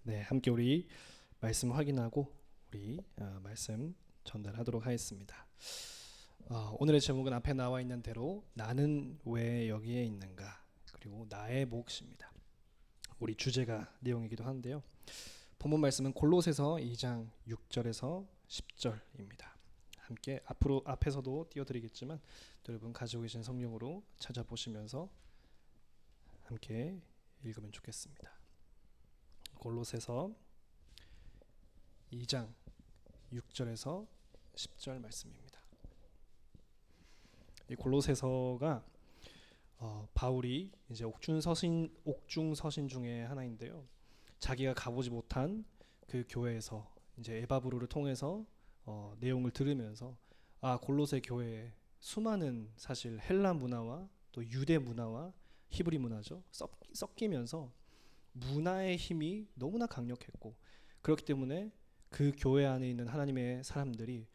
네, 함께 우리 말씀 확인하고 우리 말씀 전달하도록 하겠습니다. 오늘의 제목은 앞에 나와 있는 대로 나는 왜 여기에 있는가 그리고 나의 몫입니다. 우리 주제가 내용이기도 한데요. 본문 말씀은 골로새서 2장 6절에서 10절입니다. 함께 앞에서도 띄워드리겠지만 여러분 가지고 계신 성경으로 찾아보시면서 함께 읽으면 좋겠습니다. 골로새서 2장 6절에서 10절 말씀입니다. 이 골로새서가 바울이 이제 옥중서신 중에 하나인데요. 자기가 가보지 못한 그 교회에서 이제 에바브로를 통해서 내용을 들으면서 골로새 교회에 수많은 사실 헬라 문화와 또 유대 문화와 히브리 문화죠 섞이면서 문화의 힘이 너무나 강력했고, 그렇기 때문에 그 교회 안에 있는 하나님의 사람들이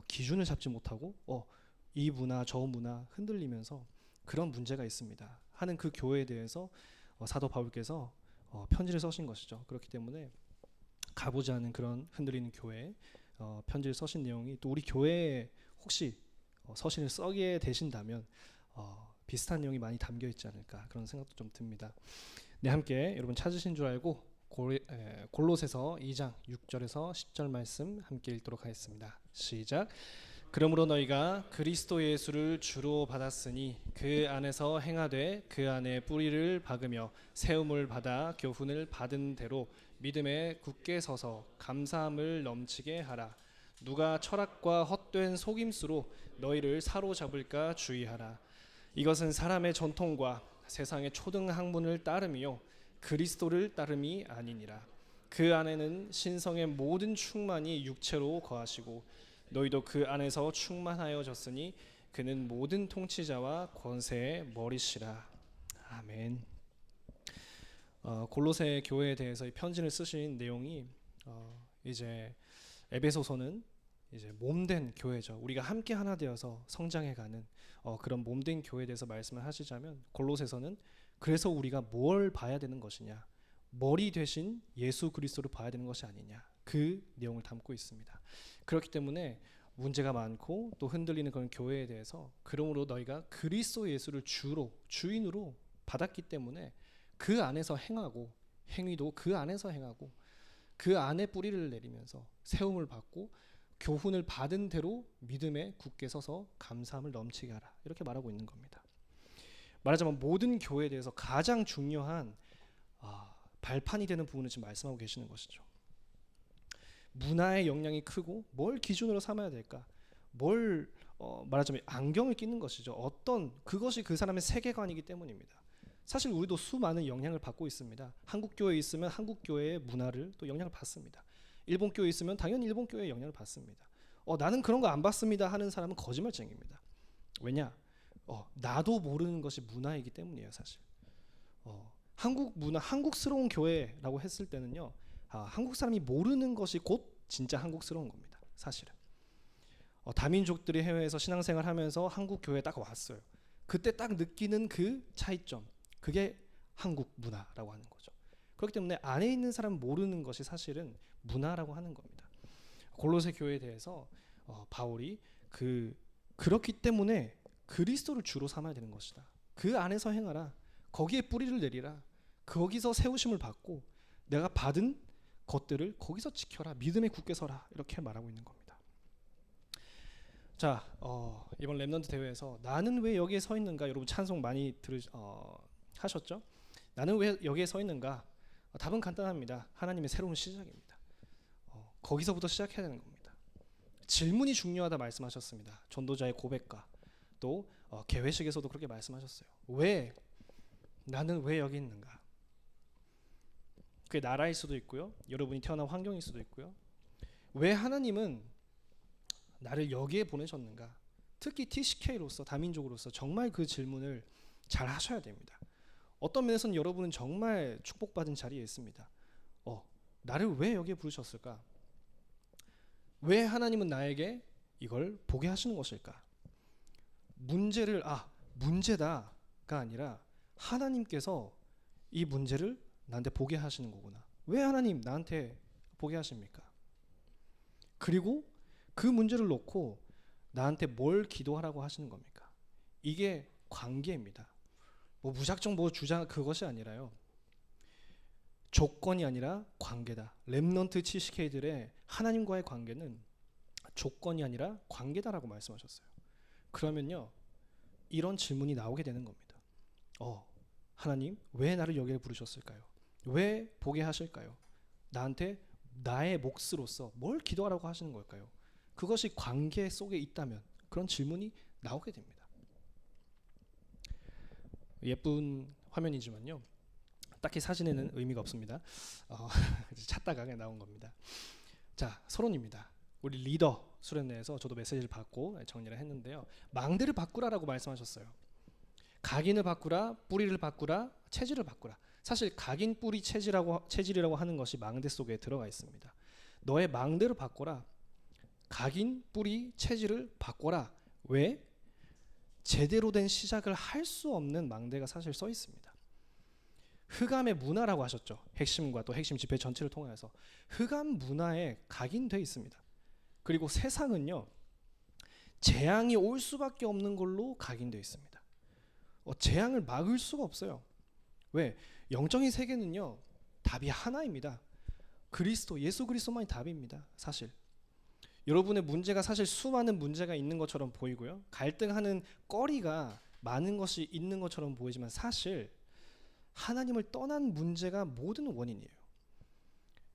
기준을 잡지 못하고 이 문화 저 문화 흔들리면서 그런 문제가 있습니다 하는 그 교회에 대해서 사도 바울께서 편지를 쓰신 것이죠. 그렇기 때문에 가보지 않은 그런 흔들리는 교회에 편지를 쓰신 내용이 또 우리 교회에 혹시 서신을 써게 되신다면 비슷한 내용이 많이 담겨 있지 않을까 그런 생각도 좀 듭니다. 네, 함께 여러분 찾으신 줄 알고 골로새서 2장 6절에서 10절 말씀 함께 읽도록 하겠습니다. 시작. 그러므로 너희가 그리스도 예수를 주로 받았으니 그 안에서 행하되 그 안에 뿌리를 박으며 세움을 받아 교훈을 받은 대로 믿음에 굳게 서서 감사함을 넘치게 하라. 누가 철학과 헛된 속임수로 너희를 사로잡을까 주의하라. 이것은 사람의 전통과 세상의 초등 학문을 따름이요 그리스도를 따름이 아니니라. 그 안에는 신성의 모든 충만이 육체로 거하시고 너희도 그 안에서 충만하여졌으니 그는 모든 통치자와 권세의 머리시라. 아멘. 골로새 교회에 대해서 이 편지를 쓰신 내용이 이제 에베소서는 이제 몸된 교회죠. 우리가 함께 하나 되어서 성장해가는 그런 몸된 교회에 대해서 말씀을 하시자면, 골로새서는 그래서 우리가 뭘 봐야 되는 것이냐, 머리 대신 예수 그리스도를 봐야 되는 것이 아니냐, 그 내용을 담고 있습니다. 그렇기 때문에 문제가 많고 또 흔들리는 그런 교회에 대해서, 그러므로 너희가 그리스도 예수를 주인으로 받았기 때문에 그 안에서 행하고, 행위도 그 안에서 행하고 그 안에 뿌리를 내리면서 세움을 받고 교훈을 받은 대로 믿음에 굳게 서서 감사함을 넘치게 하라, 이렇게 말하고 있는 겁니다. 말하자면 모든 교회에 대해서 가장 중요한 발판이 되는 부분을 지금 말씀하고 계시는 것이죠. 문화의 영향이 크고 뭘 기준으로 삼아야 될까, 뭘 말하자면 안경을 끼는 것이죠. 그것이 그 사람의 세계관이기 때문입니다. 사실 우리도 수많은 영향을 받고 있습니다. 한국 교회에 있으면 한국 교회의 문화를 또 영향을 받습니다. 일본 교회에 있으면 당연히 일본 교회의 영향을 받습니다. 나는 그런 거 안 받습니다 하는 사람은 거짓말쟁이입니다. 왜냐? 나도 모르는 것이 문화이기 때문이에요, 사실. 한국 문화, 한국스러운 교회라고 했을 때는요, 한국 사람이 모르는 것이 곧 진짜 한국스러운 겁니다, 사실은. 다민족들이 해외에서 신앙생활 하면서 한국 교회에 딱 왔어요. 그때 딱 느끼는 그 차이점, 그게 한국 문화라고 하는 거죠. 그렇기 때문에 안에 있는 사람 모르는 것이 사실은 문화라고 하는 겁니다. 골로새 교회에 대해서 바울이 그렇기 때문에 그리스도를 주로 삼아야 되는 것이다. 그 안에서 행하라. 거기에 뿌리를 내리라. 거기서 세우심을 받고 내가 받은 것들을 거기서 지켜라. 믿음에 굳게 서라. 이렇게 말하고 있는 겁니다. 자, 이번 랩넌트 대회에서 나는 왜 여기에 서 있는가, 여러분 찬송 많이 하셨죠? 나는 왜 여기에 서 있는가? 답은 간단합니다. 하나님의 새로운 시작입니다. 거기서부터 시작해야 되는 겁니다. 질문이 중요하다 말씀하셨습니다. 전도자의 고백과 또 개회식에서도 그렇게 말씀하셨어요. 나는 왜 여기 있는가? 그게 나라일 수도 있고요, 여러분이 태어난 환경일 수도 있고요. 왜 하나님은 나를 여기에 보내셨는가? 특히 TCK로서, 다민족으로서 정말 그 질문을 잘 하셔야 됩니다. 어떤 면에서는 여러분은 정말 축복받은 자리에 있습니다. 나를 왜 여기에 부르셨을까? 왜 하나님은 나에게 이걸 보게 하시는 것일까? 문제다가 아니라 하나님께서 이 문제를 나한테 보게 하시는 거구나, 왜 하나님 나한테 보게 하십니까? 그리고 그 문제를 놓고 나한테 뭘 기도하라고 하시는 겁니까? 이게 관계입니다. 뭐 무작정 뭐 주장 그것이 아니라요. 조건이 아니라 관계다. 렘넌트 70K들의 하나님과의 관계는 조건이 아니라 관계다라고 말씀하셨어요. 그러면요, 이런 질문이 나오게 되는 겁니다. 하나님 왜 나를 여기에 부르셨을까요? 왜 보게 하실까요? 나한테 나의 몫으로서 뭘 기도하라고 하시는 걸까요? 그것이 관계 속에 있다면 그런 질문이 나오게 됩니다. 예쁜 화면이지만요, 딱히 사진에는 의미가 없습니다. 찾다가 그냥 나온 겁니다. 자, 서론입니다. 우리 리더 수련회에서 저도 메시지를 받고 정리를 했는데요, 망대를 바꾸라라고 말씀하셨어요. 각인을 바꾸라, 뿌리를 바꾸라, 체질을 바꾸라. 사실 각인, 뿌리, 체질이라고 하는 것이 망대 속에 들어가 있습니다. 너의 망대를 바꿔라. 각인, 뿌리, 체질을 바꿔라. 왜? 제대로 된 시작을 할 수 없는 망대가 사실 써 있습니다. 흑암의 문화라고 하셨죠. 핵심과 또 핵심 집회 전체를 통해서 흑암 문화에 각인되어 있습니다. 그리고 세상은요, 재앙이 올 수밖에 없는 걸로 각인되어 있습니다. 재앙을 막을 수가 없어요. 왜? 영적인 세계는요, 답이 하나입니다. 그리스도, 예수 그리스도만이 답입니다. 사실 여러분의 문제가 사실 수많은 문제가 있는 것처럼 보이고요, 갈등하는 거리가 많은 것이 있는 것처럼 보이지만 사실 하나님을 떠난 문제가 모든 원인이에요.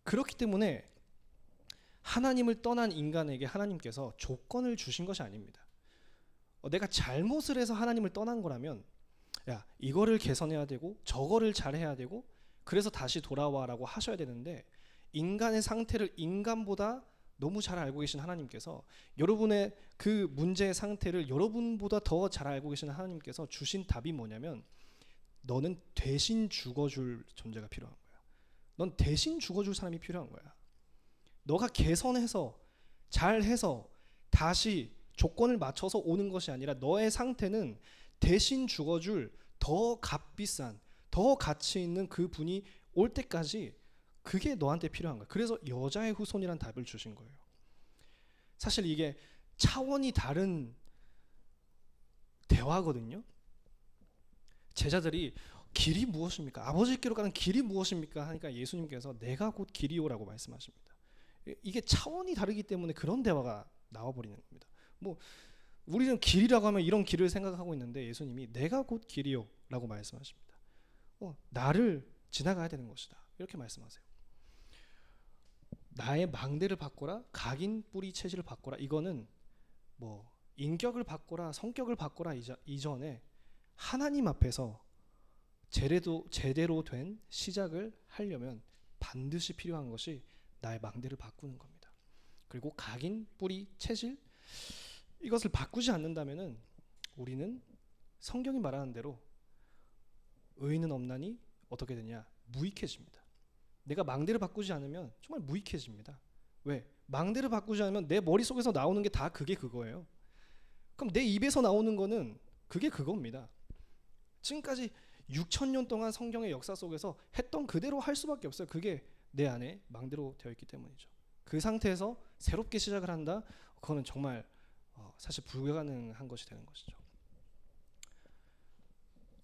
그렇기 때문에 하나님을 떠난 인간에게 하나님께서 조건을 주신 것이 아닙니다. 내가 잘못을 해서 하나님을 떠난 거라면, 야, 이거를 개선해야 되고 저거를 잘해야 되고 그래서 다시 돌아와라고 하셔야 되는데, 인간의 상태를 인간보다 너무 잘 알고 계신 하나님께서 여러분의 그 문제의 상태를 여러분보다 더 잘 알고 계신 하나님께서 주신 답이 뭐냐면, 너는 대신 죽어줄 존재가 필요한 거야. 넌 대신 죽어줄 사람이 필요한 거야. 너가 개선해서 잘해서 다시 조건을 맞춰서 오는 것이 아니라, 너의 상태는 대신 죽어줄 더 값비싼, 더 가치 있는 그 분이 올 때까지 그게 너한테 필요한 거야. 그래서 여자의 후손이란 답을 주신 거예요. 사실 이게 차원이 다른 대화거든요. 제자들이 길이 무엇입니까? 아버지께로 가는 길이 무엇입니까? 하니까 예수님께서 내가 곧 길이요라고 말씀하십니다. 이게 차원이 다르기 때문에 그런 대화가 나와버리는 겁니다. 뭐 우리는 길이라고 하면 이런 길을 생각하고 있는데, 예수님이 내가 곧 길이요라고 말씀하십니다. 나를 지나가야 되는 것이다, 이렇게 말씀하세요. 나의 망대를 바꿔라, 각인, 뿌리, 체질을 바꿔라. 이거는 뭐 인격을 바꿔라, 성격을 바꿔라 이전에 하나님 앞에서 제대로 된 시작을 하려면 반드시 필요한 것이 나의 망대를 바꾸는 겁니다. 그리고 각인, 뿌리, 체질, 이것을 바꾸지 않는다면은 우리는 성경이 말하는 대로 의인은 없나니 어떻게 되냐? 무익해집니다. 내가 망대를 바꾸지 않으면 정말 무익해집니다. 왜? 망대를 바꾸지 않으면 내 머릿속에서 나오는 게 다 그거예요. 그럼 내 입에서 나오는 거는 그게 그겁니다. 지금까지 6,000년 동안 성경의 역사 속에서 했던 그대로 할 수밖에 없어요. 그게 내 안에 망대로 되어 있기 때문이죠. 그 상태에서 새롭게 시작을 한다? 그거는 정말 사실 불가능한 것이 되는 것이죠.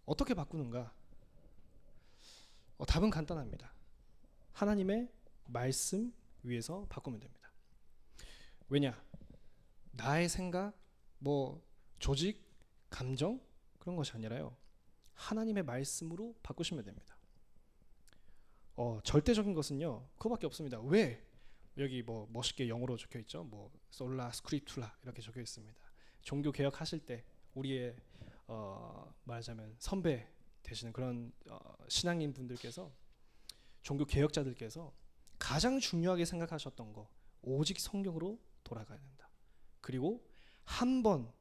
어떻게 바꾸는가? 답은 간단합니다. 하나님의 말씀 위에서 바꾸면 됩니다. 왜냐? 나의 생각, 조직, 감정 그런 것이 아니라요, 하나님의 말씀으로 바꾸시면 됩니다. 절대적인 것은요, 그거밖에 없습니다. 왜? 여기 멋있게 영어로 적혀 있죠. 솔라 스크립투라 이렇게 적혀 있습니다. 종교 개혁하실 때 우리의 말하자면 선배 되시는 그런 신앙인 분들께서, 종교 개혁자들께서 가장 중요하게 생각하셨던 거, 오직 성경으로 돌아가야 된다. 그리고 한 번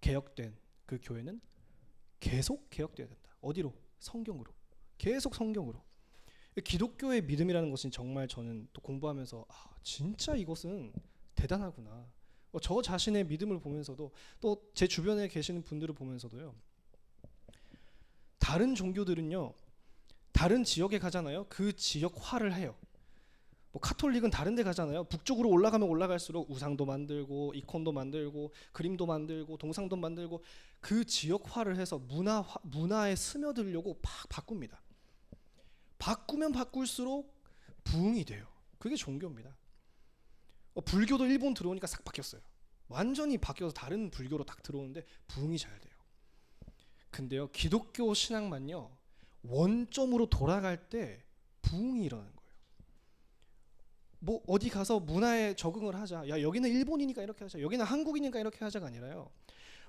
개혁된 그 교회는 계속 개혁돼야 된다. 어디로? 성경으로. 계속 성경으로. 기독교의 믿음이라는 것은 정말 저는 또 공부하면서 진짜 이것은 대단하구나. 저 자신의 믿음을 보면서도, 또 제 주변에 계시는 분들을 보면서도요, 다른 종교들은요 다른 지역에 가잖아요. 그 지역 화를 해요. 뭐 카톨릭은 다른 데 가잖아요. 북쪽으로 올라가면 올라갈수록 우상도 만들고 이콘도 만들고 그림도 만들고 동상도 만들고 그 지역화를 해서 문화에 스며들려고 팍 바꿉니다. 바꾸면 바꿀수록 부흥이 돼요. 그게 종교입니다. 불교도 일본 들어오니까 싹 바뀌었어요. 완전히 바뀌어서 다른 불교로 딱 들어오는데 부흥이 잘 돼요. 근데요, 기독교 신앙만요, 원점으로 돌아갈 때 부흥이 일어나는 거예요. 뭐 어디 가서 문화에 적응을 하자, 야 여기는 일본이니까 이렇게 하자, 여기는 한국이니까 이렇게 하자가 아니라요,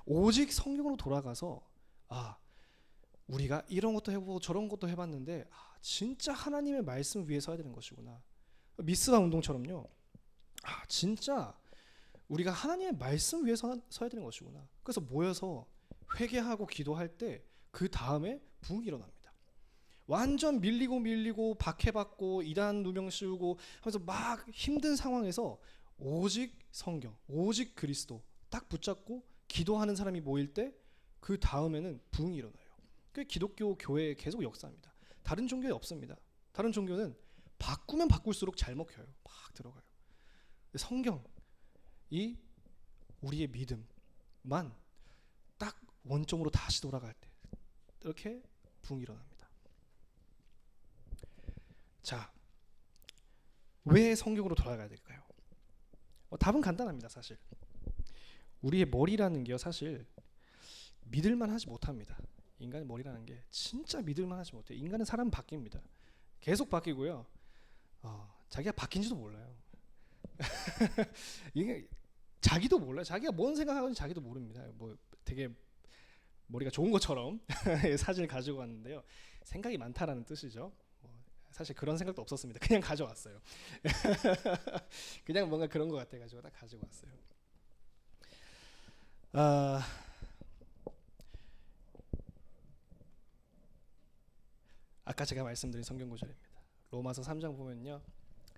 오직 성경으로 돌아가서 우리가 이런 것도 해보고 저런 것도 해봤는데 진짜 하나님의 말씀 위에 서야 되는 것이구나. 미스바 운동처럼요, 진짜 우리가 하나님의 말씀 위에 서야 되는 것이구나. 그래서 모여서 회개하고 기도할 때 그 다음에 부흥이 일어납니다. 완전 밀리고 박해받고 이단 누명 씌우고 하면서 막 힘든 상황에서 오직 성경, 오직 그리스도 딱 붙잡고 기도하는 사람이 모일 때 그 다음에는 부흥이 일어나요. 그게 기독교 교회의 계속 역사입니다. 다른 종교에 없습니다. 다른 종교는 바꾸면 바꿀수록 잘 먹혀요. 막 들어가요. 성경이 우리의 믿음만 딱 원점으로 다시 돌아갈 때 이렇게 부흥이 일어납니다. 자, 왜 성경으로 돌아가야 될까요? 답은 간단합니다. 사실 우리의 머리라는 게요, 사실 믿을만 하지 못합니다. 인간의 머리라는 게 진짜 믿을만 하지 못해요. 인간은 사람 바뀝니다. 계속 바뀌고요, 자기가 바뀐지도 몰라요. 이게 자기도 몰라요. 자기가 뭔 생각하는지 자기도 모릅니다. 뭐 되게 머리가 좋은 것처럼 사진을 가지고 왔는데요, 생각이 많다라는 뜻이죠. 사실 그런 생각도 없었습니다. 그냥 가져왔어요. 그냥 뭔가 그런 것 같아가지고 딱 가지고 왔어요. 아까 제가 말씀드린 성경 구절입니다. 로마서 3장 보면요,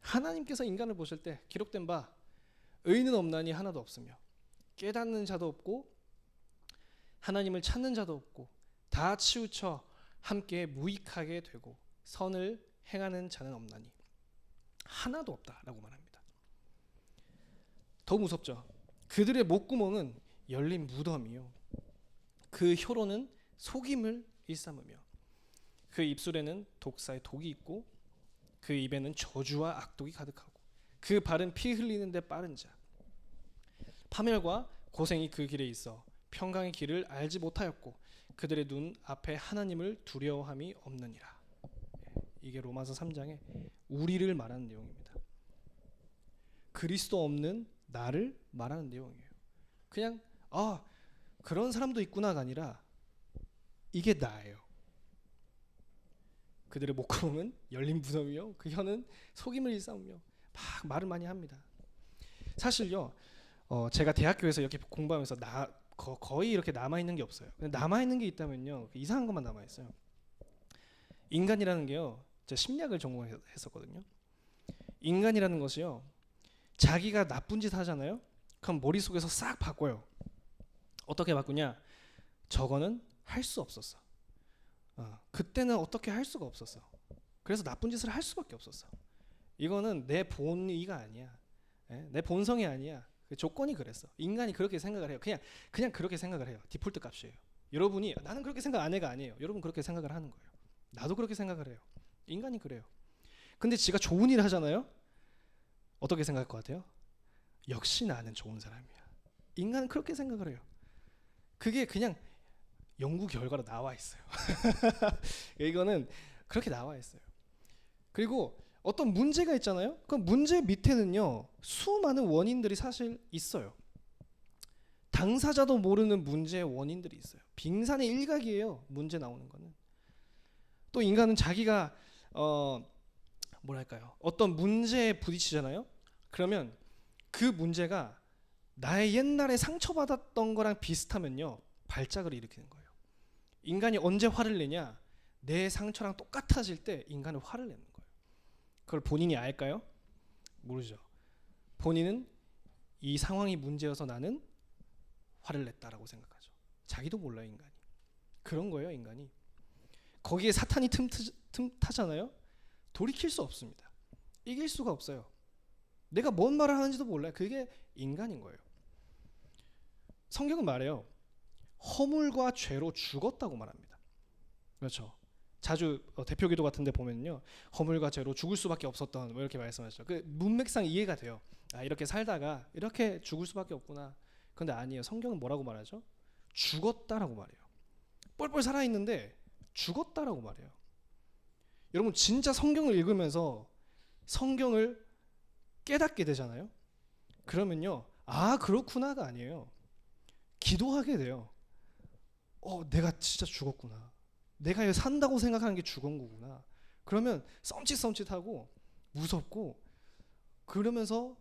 하나님께서 인간을 보실 때 기록된 바 의인은 없나니 하나도 없으며 깨닫는 자도 없고 하나님을 찾는 자도 없고 다 치우쳐 함께 무익하게 되고 선을 행하는 자는 없나니 하나도 없다라고 말합니다. 더 무섭죠. 그들의 목구멍은 열린 무덤이요, 그 혀로는 속임을 일삼으며 그 입술에는 독사의 독이 있고 그 입에는 저주와 악독이 가득하고 그 발은 피 흘리는 데 빠른 자, 파멸과 고생이 그 길에 있어 평강의 길을 알지 못하였고 그들의 눈 앞에 하나님을 두려워함이 없느니라. 이게 로마서 3장에 우리를 말하는 내용입니다. 그리스도 없는 나를 말하는 내용이에요. 그냥 그런 사람도 있구나가 아니라 이게 나예요. 그들의 목구멍은 열린 무덤이요, 그 혀는 속임을 일삼으며 막 말을 많이 합니다. 사실요, 제가 대학교에서 이렇게 공부하면서 거의 이렇게 남아있는 게 없어요. 남아있는 게 있다면요, 이상한 것만 남아있어요. 인간이라는 게요, 제가 심리학을 전공했었거든요. 인간이라는 것이요, 자기가 나쁜 짓 하잖아요. 그럼 머릿속에서 싹 바꿔요. 어떻게 바꾸냐, 저거는 할 수 없었어. 그때는 어떻게 할 수가 없었어. 그래서 나쁜 짓을 할 수밖에 없었어. 이거는 내 본의가 아니야. 내 본성이 아니야. 그 조건이 그랬어. 인간이 그렇게 생각을 해요. 그냥 그렇게 생각을 해요. 디폴트 값이에요. 여러분이 나는 그렇게 생각 안 해가 아니에요. 여러분 그렇게 생각을 하는 거예요. 나도 그렇게 생각을 해요. 인간이 그래요. 근데 지가 좋은 일 하잖아요. 어떻게 생각할 것 같아요? 역시 나는 좋은 사람이야. 인간은 그렇게 생각을 해요. 그게 그냥 연구 결과로 나와 있어요. 이거는 그렇게 나와 있어요. 그리고 어떤 문제가 있잖아요. 그 문제 밑에는요, 수많은 원인들이 사실 있어요. 당사자도 모르는 문제의 원인들이 있어요. 빙산의 일각이에요, 문제 나오는 거는. 또 인간은 자기가 어떤 문제에 부딪히잖아요. 그러면 그 문제가 나의 옛날에 상처받았던 거랑 비슷하면요, 발작을 일으키는 거예요. 인간이 언제 화를 내냐, 내 상처랑 똑같아질 때 인간은 화를 내는 거예요. 그걸 본인이 알까요? 모르죠. 본인은 이 상황이 문제여서 나는 화를 냈다라고 생각하죠. 자기도 몰라요, 인간이. 그런 거예요, 인간이. 거기에 사탄이 틈타잖아요. 돌이킬 수 없습니다. 이길 수가 없어요. 내가 뭔 말을 하는지도 몰라요. 그게 인간인 거예요. 성경은 말해요. 허물과 죄로 죽었다고 말합니다. 그렇죠. 자주 대표기도 같은 데 보면요. 허물과 죄로 죽을 수밖에 없었던 뭐 이렇게 말씀하시죠. 그 문맥상 이해가 돼요. 아, 이렇게 살다가 이렇게 죽을 수밖에 없구나. 그런데 아니에요. 성경은 뭐라고 말하죠? 죽었다라고 말해요. 뻘뻘 살아있는데 죽었다라고 말해요. 여러분 진짜 성경을 읽으면서 성경을 깨닫게 되잖아요. 그러면요. 아 그렇구나가 아니에요. 기도하게 돼요. 내가 진짜 죽었구나. 내가 산다고 생각하는 게 죽은 거구나. 그러면 썸칫썸칫하고 무섭고 그러면서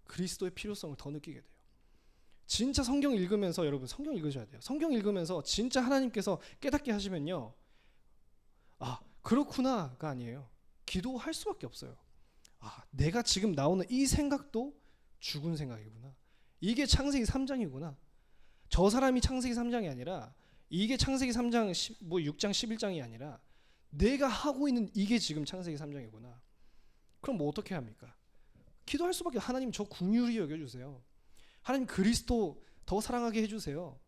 그리스도의 필요성을 더 느끼게 돼요. 진짜 성경 읽으면서 여러분 성경 읽으셔야 돼요. 성경 읽으면서 진짜 하나님께서 깨닫게 하시면요. 아 그렇구나가 아니에요. 기도할 수밖에 없어요. 아 내가 지금 나오는 이 생각도 죽은 생각이구나. 이게 창세기 3장이구나. 저 사람이 창세기 3장이 아니라 이게 창세기 3장 6장 11장이 아니라 내가 하고 있는 이게 지금 창세기 3장이구나. 그럼 뭐 어떻게 합니까? 기도할 수밖에. 하나님 저 긍휼히 여겨주세요. 하나님 그리스도 더 사랑하게 해주세요.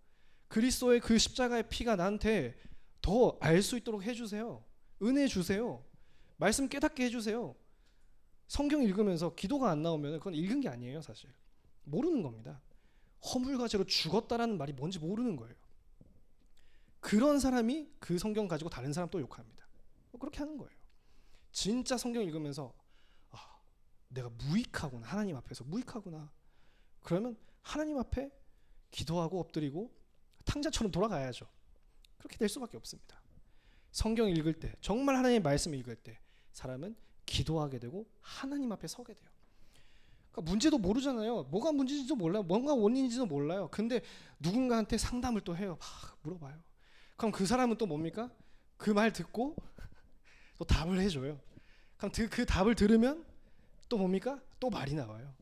그리스도의 그 십자가의 피가 나한테 더 알 수 있도록 해주세요. 은혜 주세요. 말씀 깨닫게 해주세요. 성경 읽으면서 기도가 안 나오면 그건 읽은 게 아니에요. 사실 모르는 겁니다. 허물과 죄로 죽었다라는 말이 뭔지 모르는 거예요. 그런 사람이 그 성경 가지고 다른 사람 또 욕합니다. 그렇게 하는 거예요. 진짜 성경 읽으면서 내가 무익하구나. 하나님 앞에서 무익하구나. 그러면 하나님 앞에 기도하고 엎드리고 탕자처럼 돌아가야죠. 그렇게 될 수밖에 없습니다. 성경 읽을 때 정말 하나님의 말씀 읽을 때 사람은 기도하게 되고 하나님 앞에 서게 돼요. 그러니까 문제도 모르잖아요. 뭐가 문제인지도 몰라요. 뭔가 원인인지도 몰라요. 근데 누군가한테 상담을 또 해요. 막 물어봐요. 그럼 그 사람은 또 뭡니까? 그 말 듣고 또 답을 해줘요. 그럼 그 답을 들으면 또 뭡니까? 또 말이 나와요.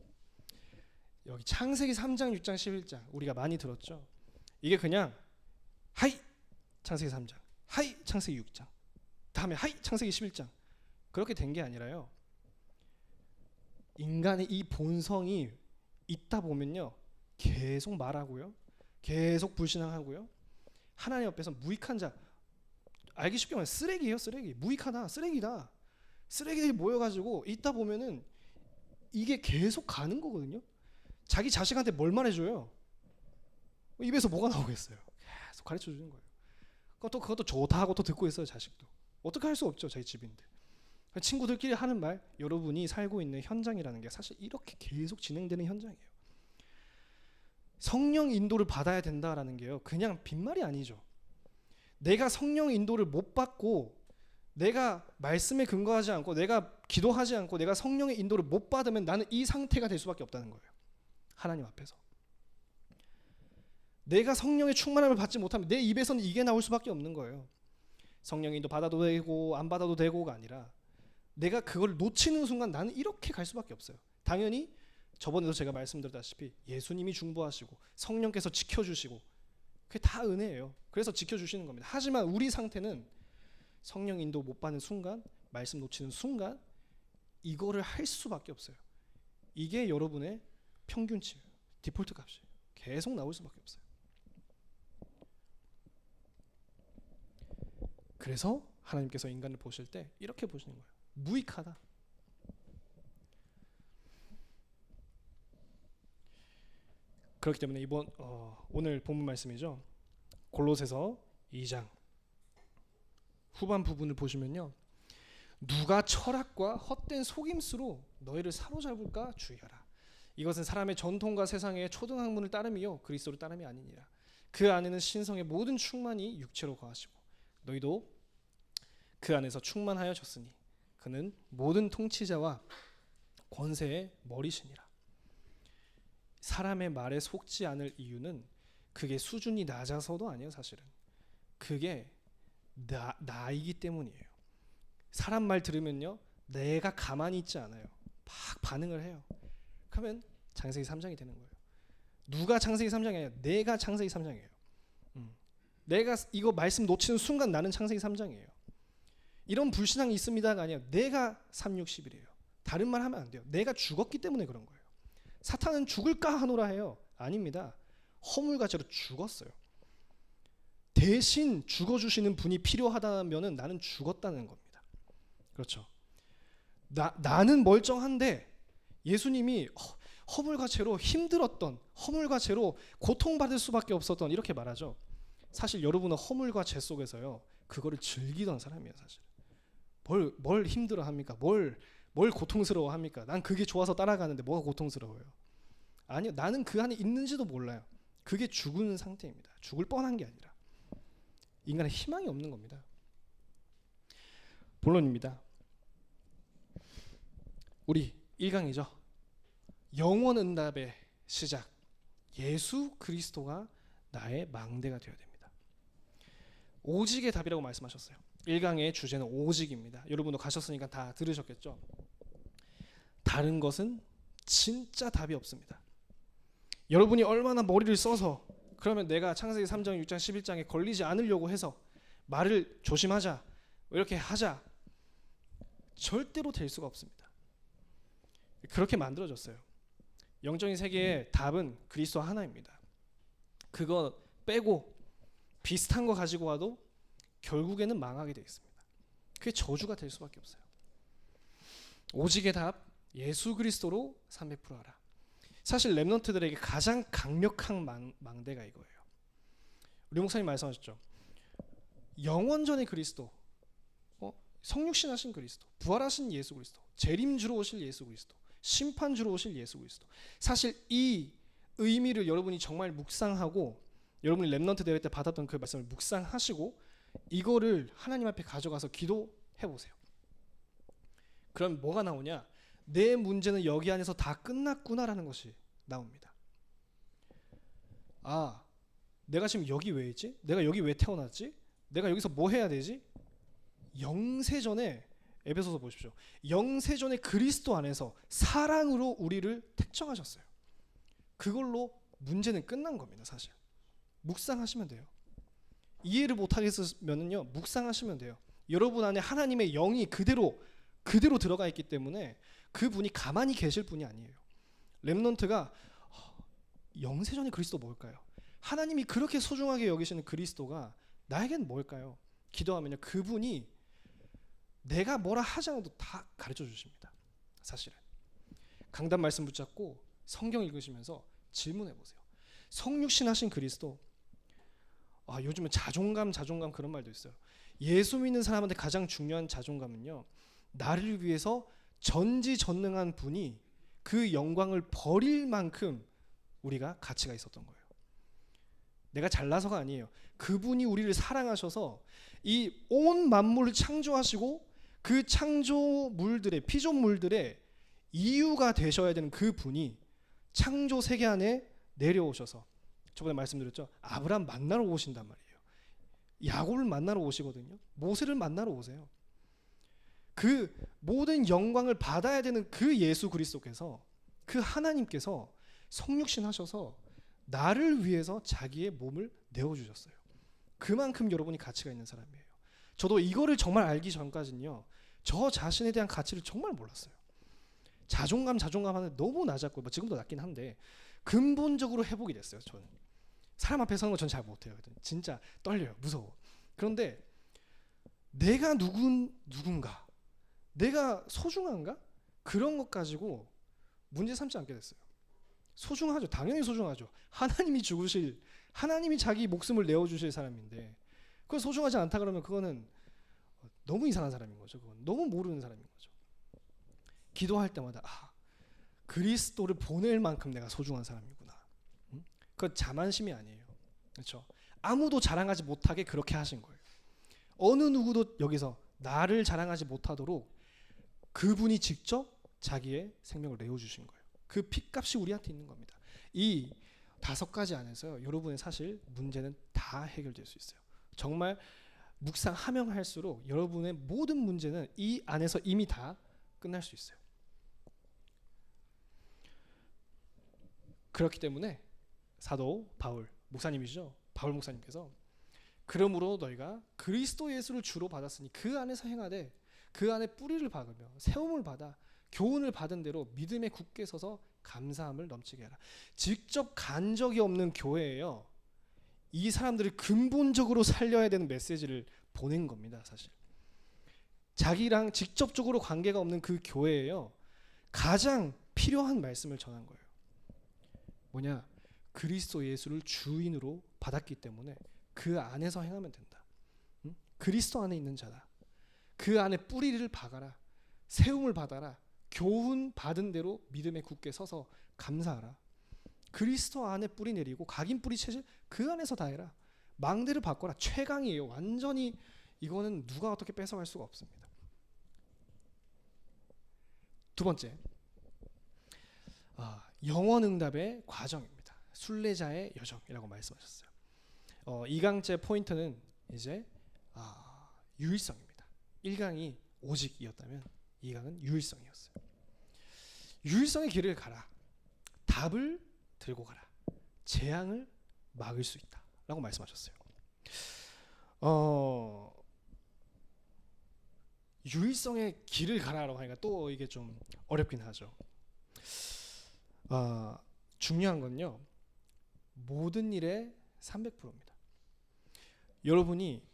여기 창세기 3장, 6장, 11장 우리가 많이 들었죠. 이게 그냥 하이 창세기 3장, 하이 창세기 6장, 다음에 하이 창세기 11장 그렇게 된 게 아니라요. 인간의 이 본성이 있다 보면요. 계속 말하고요. 계속 불신앙하고요. 하나님 앞에서 무익한 자, 알기 쉽게 말하면 쓰레기예요. 쓰레기. 무익하다. 쓰레기다. 쓰레기들이 모여가지고 있다 보면은 이게 계속 가는 거거든요. 자기 자식한테 뭘 말해줘요? 입에서 뭐가 나오겠어요? 계속 가르쳐주는 거예요. 그것도 좋다 하고 또 듣고 있어요. 자식도. 어떻게 할 수 없죠. 자기 집인데. 친구들끼리 하는 말, 여러분이 살고 있는 현장이라는 게 사실 이렇게 계속 진행되는 현장이에요. 성령 인도를 받아야 된다라는 게요. 그냥 빈말이 아니죠. 내가 성령 인도를 못 받고 내가 말씀에 근거하지 않고 내가 기도하지 않고 내가 성령의 인도를 못 받으면 나는 이 상태가 될 수밖에 없다는 거예요. 하나님 앞에서. 내가 성령의 충만함을 받지 못하면 내 입에서는 이게 나올 수밖에 없는 거예요. 성령 인도 받아도 되고 안 받아도 되고가 아니라 내가 그걸 놓치는 순간 나는 이렇게 갈 수밖에 없어요. 당연히 저번에도 제가 말씀드렸다시피 예수님이 중보하시고 성령께서 지켜주시고 그게 다 은혜예요. 그래서 지켜주시는 겁니다. 하지만 우리 상태는 성령 인도 못 받는 순간, 말씀 놓치는 순간 이거를 할 수밖에 없어요. 이게 여러분의 평균치예요. 디폴트 값이에요. 계속 나올 수밖에 없어요. 그래서 하나님께서 인간을 보실 때 이렇게 보시는 거예요. 무익하다. 그렇기 때문에 오늘 본문 말씀이죠. 골로새서 2장 후반 부분을 보시면요. 누가 철학과 헛된 속임수로 너희를 사로잡을까 주의하라. 이것은 사람의 전통과 세상의 초등학문을 따름이요 그리스도를 따름이 아니니라. 그 안에는 신성의 모든 충만이 육체로 거하시고 너희도 그 안에서 충만하여졌으니 그는 모든 통치자와 권세의 머리시니라. 사람의 말에 속지 않을 이유는 그게 수준이 낮아서도 아니에요. 사실은 그게 나이기 때문이에요. 사람 말 들으면요 내가 가만히 있지 않아요. 막 반응을 해요. 그러면 창세기 3장이 되는 거예요. 누가 창세기 3장이 아니라 내가 창세기 3장이에요. 내가 이거 말씀 놓치는 순간 나는 창세기 3장이에요. 이런 불신앙이 있습니다가 아니에요. 내가 360이래요. 다른 말 하면 안 돼요. 내가 죽었기 때문에 그런 거예요. 사탄은 죽을까 하노라 해요. 아닙니다. 허물과 죄로 죽었어요. 대신 죽어주시는 분이 필요하다면 나는 죽었다는 겁니다. 그렇죠. 나는 멀쩡한데 예수님이 허물과 죄로 힘들었던, 허물과 죄로 고통받을 수밖에 없었던, 이렇게 말하죠. 사실 여러분은 허물과 죄 속에서요, 그거를 즐기던 사람이에요. 사실 뭘 힘들어합니까? 뭘 고통스러워합니까? 난 그게 좋아서 따라가는데 뭐가 고통스러워요? 아니요, 나는 그 안에 있는지도 몰라요. 그게 죽은 상태입니다. 죽을 뻔한 게 아니라 인간의 희망이 없는 겁니다. 본론입니다. 우리 1강이죠. 영원 응답의 시작, 예수 그리스도가 나의 망대가 되어야 됩니다. 오직의 답이라고 말씀하셨어요. 1강의 주제는 오직입니다. 여러분도 가셨으니까 다 들으셨겠죠. 다른 것은 진짜 답이 없습니다. 여러분이 얼마나 머리를 써서, 그러면 내가 창세기 3장, 6장, 11장에 걸리지 않으려고 해서 말을 조심하자, 이렇게 하자, 절대로 될 수가 없습니다. 그렇게 만들어졌어요. 영적인 세계의 답은 그리스도 하나입니다. 그거 빼고 비슷한 거 가지고 와도 결국에는 망하게 되어 있습니다. 그게 저주가 될 수밖에 없어요. 오직의 답, 예수 그리스도로 300% 하라. 사실 렘넌트들에게 가장 강력한 망대가 이거예요. 우리 목사님 말씀하셨죠. 영원전의 그리스도, 성육신하신 그리스도, 부활하신 예수 그리스도, 재림주로 오실 예수 그리스도, 심판주로 오실 예수 그리스도. 사실 이 의미를 여러분이 정말 묵상하고, 여러분이 렘넌트 대회 때 받았던 그 말씀을 묵상하시고 이거를 하나님 앞에 가져가서 기도해 보세요. 그럼 뭐가 나오냐? 내 문제는 여기 안에서 다 끝났구나라는 것이 나옵니다. 아, 내가 지금 여기 왜 있지? 내가 여기 왜 태어났지? 내가 여기서 뭐 해야 되지? 영세전에, 에베소서 보십시오. 영세전에 그리스도 안에서 사랑으로 우리를 택정하셨어요. 그걸로 문제는 끝난 겁니다. 사실 묵상하시면 돼요. 이해를 못하겠으면요, 묵상하시면 돼요. 여러분 안에 하나님의 영이 그대로 들어가 있기 때문에 그분이 가만히 계실 분이 아니에요. 렘넌트가 영세전의 그리스도 뭘까요? 하나님이 그렇게 소중하게 여기시는 그리스도가 나에겐 뭘까요? 기도하면요, 그분이 내가 뭐라 하지 않아도 다 가르쳐 주십니다. 사실은 강단 말씀 붙잡고 성경 읽으시면서 질문해 보세요. 성육신하신 그리스도, 요즘은 자존감 그런 말도 있어요. 예수 믿는 사람한테 가장 중요한 자존감은요, 나를 위해서 전지전능한 분이 그 영광을 버릴 만큼 우리가 가치가 있었던 거예요. 내가 잘나서가 아니에요. 그분이 우리를 사랑하셔서 이 온 만물을 창조하시고 그 창조물들의, 피조물들의 이유가 되셔야 되는 그 분이 창조 세계 안에 내려오셔서, 저번에 말씀드렸죠, 아브라함 만나러 오신단 말이에요. 야곱을 만나러 오시거든요. 모세를 만나러 오세요. 그 모든 영광을 받아야 되는 그 예수 그리스도께서, 그 하나님께서 성육신 하셔서 나를 위해서 자기의 몸을 내어주셨어요. 그만큼 여러분이 가치가 있는 사람이에요. 저도 이거를 정말 알기 전까지는요, 저 자신에 대한 가치를 정말 몰랐어요. 자존감 하는 너무 낮았고, 지금도 낮긴 한데 근본적으로 회복이 됐어요. 저는 사람 앞에 서는 거 전 잘 못해요. 진짜 떨려요. 무서워. 그런데 내가 누군가, 내가 소중한가? 그런 것 가지고 문제 삼지 않게 됐어요. 소중하죠. 당연히 소중하죠. 하나님이 자기 목숨을 내어주실 사람인데 그걸 소중하지 않다 그러면 그거는 너무 이상한 사람인 거죠. 그건 너무 모르는 사람인 거죠. 기도할 때마다 그리스도를 보낼 만큼 내가 소중한 사람이구나. 그건 자만심이 아니에요. 그렇죠? 아무도 자랑하지 못하게 그렇게 하신 거예요. 어느 누구도 여기서 나를 자랑하지 못하도록 그분이 직접 자기의 생명을 내어주신 거예요. 그 핏값이 우리한테 있는 겁니다. 이 5가지 안에서 여러분의 사실 문제는 다 해결될 수 있어요. 정말 묵상하면 할수록 여러분의 모든 문제는 이 안에서 이미 다 끝날 수 있어요. 그렇기 때문에 사도 바울 목사님이시죠. 바울 목사님께서 그러므로 너희가 그리스도 예수를 주로 받았으니 그 안에서 행하되 그 안에 뿌리를 박으며 세움을 받아 교훈을 받은 대로 믿음에 굳게 서서 감사함을 넘치게 하라. 직접 간 적이 없는 교회예요. 이 사람들을 근본적으로 살려야 되는 메시지를 보낸 겁니다. 사실 자기랑 직접적으로 관계가 없는 그 교회예요. 가장 필요한 말씀을 전한 거예요. 뭐냐? 그리스도 예수를 주인으로 받았기 때문에 그 안에서 행하면 된다. 응? 그리스도 안에 있는 자다. 그 안에 뿌리를 박아라. 세움을 받아라. 교훈 받은 대로 믿음에 굳게 서서 감사하라. 그리스도 안에 뿌리 내리고 각인 뿌리 체질 그 안에서 다 해라. 망대를 바꿔라. 최강이에요. 완전히 이거는 누가 어떻게 뺏어갈 수가 없습니다. 두 번째, 영원응답의 과정입니다. 순례자의 여정이라고 말씀하셨어요. 2강째 포인트는 이제 유일성입니다. 1강이 오직이었다면 2강은 유일성이었어요. 유일성의 길을 가라. 답을 들고 가라. 재앙을 막을 수 있다 라고 말씀하셨어요. 유일성의 길을 가라라고 하니까 또 이게 좀 어렵긴 하죠. 중요한 건요, 모든 일에 300%입니다. 여러분이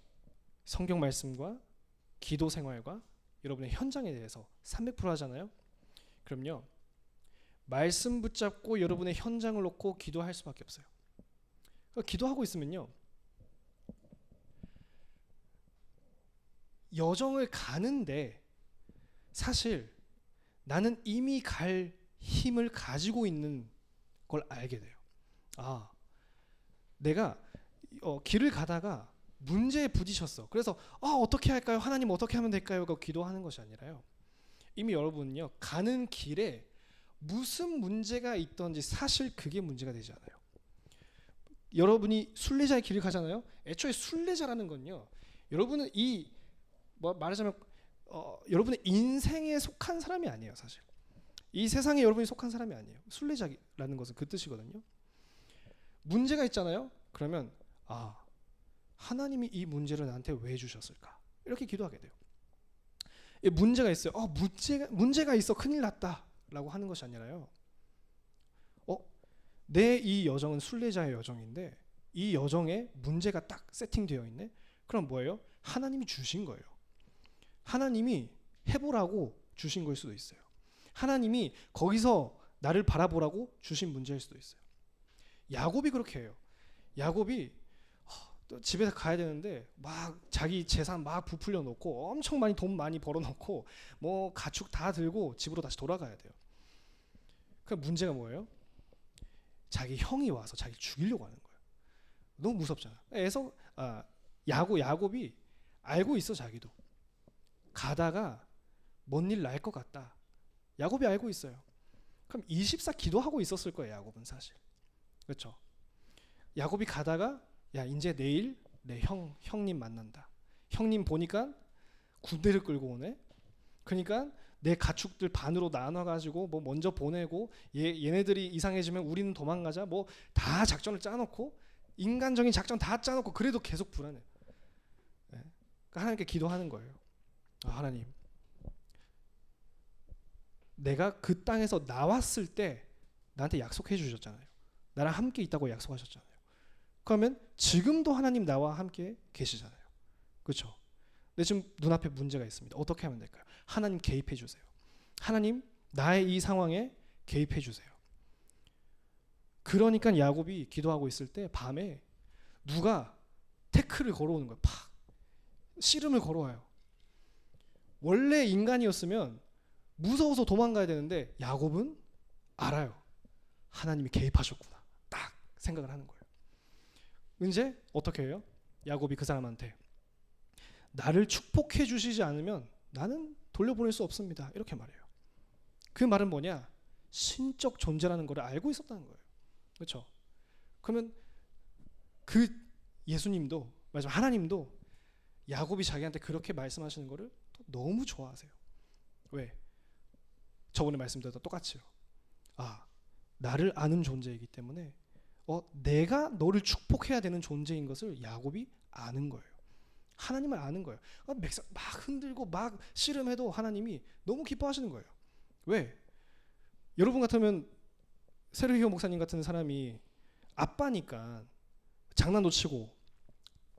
성경 말씀과 기도 생활과 여러분의 현장에 대해서 300% 하잖아요. 그럼요, 말씀 붙잡고 여러분의 현장을 놓고 기도할 수밖에 없어요. 그러니까 기도하고 있으면요, 여정을 가는데 사실 나는 이미 갈 힘을 가지고 있는 걸 알게 돼요. 내가 길을 가다가 문제에 부딪혔어. 그래서 어떻게 할까요? 하나님 어떻게 하면 될까요? 기도하는 것이 아니라요, 이미 여러분은요 가는 길에 무슨 문제가 있던지 사실 그게 문제가 되지 않아요. 여러분이 순례자의 길을 가잖아요. 애초에 순례자라는 건요, 여러분은 말하자면 여러분의 인생에 속한 사람이 아니에요. 사실 이 세상에 여러분이 속한 사람이 아니에요. 순례자라는 것은 그 뜻이거든요. 문제가 있잖아요. 그러면 하나님이 이 문제를 나한테 왜 주셨을까? 이렇게 기도하게 돼요. 문제가 있어요. 문제가 있어, 큰일 났다 라고 하는 것이 아니라요, 내 이 여정은 순례자의 여정인데 이 여정에 문제가 딱 세팅되어 있네. 그럼 뭐예요? 하나님이 주신 거예요. 하나님이 해보라고 주신 걸 수도 있어요. 하나님이 거기서 나를 바라보라고 주신 문제일 수도 있어요. 야곱이 그렇게 해요. 야곱이 또 집에 가야 되는데 막 자기 재산 막 부풀려 놓고 엄청 많이 돈 많이 벌어 놓고 뭐 가축 다 들고 집으로 다시 돌아가야 돼요. 그 문제가 뭐예요? 자기 형이 와서 자기 죽이려고 하는 거예요. 너무 무섭잖아. 그래서 야곱이 알고 있어. 자기도 가다가 뭔 일 날 것 같다. 야곱이 알고 있어요. 그럼 24 기도하고 있었을 거예요. 야곱은 사실. 그렇죠? 야곱이 가다가 이제 내일 내 형님 만난다. 형님 보니까 군대를 끌고 오네. 그러니까 내 가축들 반으로 나눠가지고 뭐 먼저 보내고 얘네들이 이상해지면 우리는 도망가자. 뭐 다 작전을 짜놓고 인간적인 작전 다 짜놓고 그래도 계속 불안해. 그러니까 하나님께 기도하는 거예요. 하나님, 내가 그 땅에서 나왔을 때 나한테 약속해 주셨잖아요. 나랑 함께 있다고 약속하셨잖아요. 그러면 지금도 하나님 나와 함께 계시잖아요. 그렇죠? 근데 지금 눈앞에 문제가 있습니다. 어떻게 하면 될까요? 하나님 개입해 주세요. 하나님 나의 이 상황에 개입해 주세요. 그러니까 야곱이 기도하고 있을 때 밤에 누가 태클을 걸어오는 거예요. 팍 씨름을 걸어와요. 원래 인간이었으면 무서워서 도망가야 되는데 야곱은 알아요. 하나님이 개입하셨구나. 딱 생각을 하는 거예요. 이제 어떻게 해요? 야곱이 그 사람한테 나를 축복해 주시지 않으면 나는 돌려보낼 수 없습니다. 이렇게 말해요. 그 말은 뭐냐? 신적 존재라는 걸 알고 있었다는 거예요. 그렇죠? 그러면 그 예수님도 하나님도 야곱이 자기한테 그렇게 말씀하시는 거를 너무 좋아하세요. 왜? 저번에 말씀드렸던 똑같이요. 나를 아는 존재이기 때문에 내가 너를 축복해야 되는 존재인 것을 야곱이 아는 거예요. 하나님을 아는 거예요. 막 흔들고 막 씨름해도 하나님이 너무 기뻐하시는 거예요. 왜? 여러분 같으면 세르히오 목사님 같은 사람이 아빠니까 장난도 치고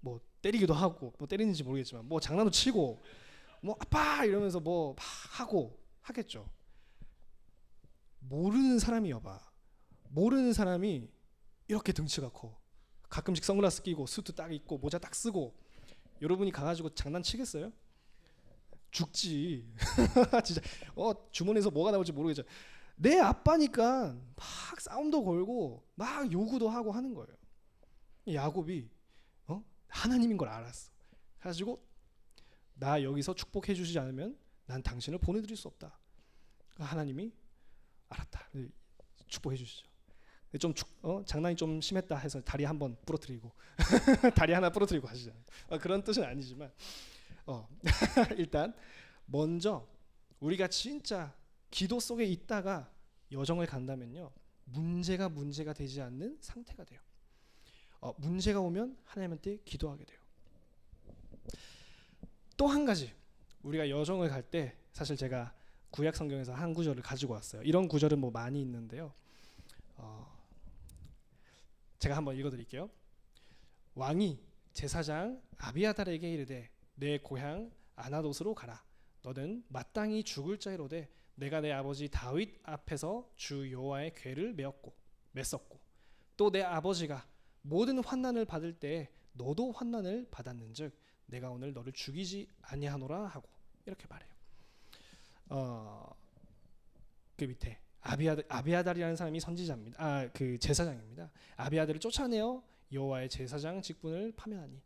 뭐 때리기도 하고 뭐 때리는지 모르겠지만 뭐 장난도 치고 뭐 아빠 이러면서 뭐 막 하고 하겠죠. 모르는 사람이어봐. 모르는 사람이 이렇게 등치가 커. 가끔씩 선글라스 끼고 수트 딱 입고 모자 딱 쓰고 여러분이 가가지고 장난치겠어요? 죽지. 진짜 주머니에서 뭐가 나올지 모르겠죠. 내 아빠니까 막 싸움도 걸고 막 요구도 하고 하는 거예요. 야곱이 하나님인 걸 알았어. 가지고 나 여기서 축복해 주시지 않으면 난 당신을 보내드릴 수 없다. 하나님이 알았다. 축복해 주시죠. 좀 장난이 좀 심했다 해서 다리 한번 부러뜨리고 다리 하나 부러뜨리고 하시잖아요. 그런 뜻은 아니지만 일단 먼저 우리가 진짜 기도 속에 있다가 여정을 간다면요, 문제가 되지 않는 상태가 돼요. 문제가 오면 하나님한테 기도하게 돼요. 또 한 가지, 우리가 여정을 갈 때 사실 제가 구약 성경에서 한 구절을 가지고 왔어요. 이런 구절은 뭐 많이 있는데요. 제가 한번 읽어드릴게요. 왕이 제사장 아비아달에게 이르되 내 고향 아나돗으로 가라. 너는 마땅히 죽을 자이로되 내가 내 아버지 다윗 앞에서 주 여호와의 궤를 맸었고 또 내 아버지가 모든 환난을 받을 때 너도 환난을 받았는즉 내가 오늘 너를 죽이지 아니하노라 하고 이렇게 말해요. 그 밑에 아비아달이라는 사람이 선지자입니다. 그 제사장입니다. 아비아달을 쫓아내어 여호와의 제사장 직분을 파면하니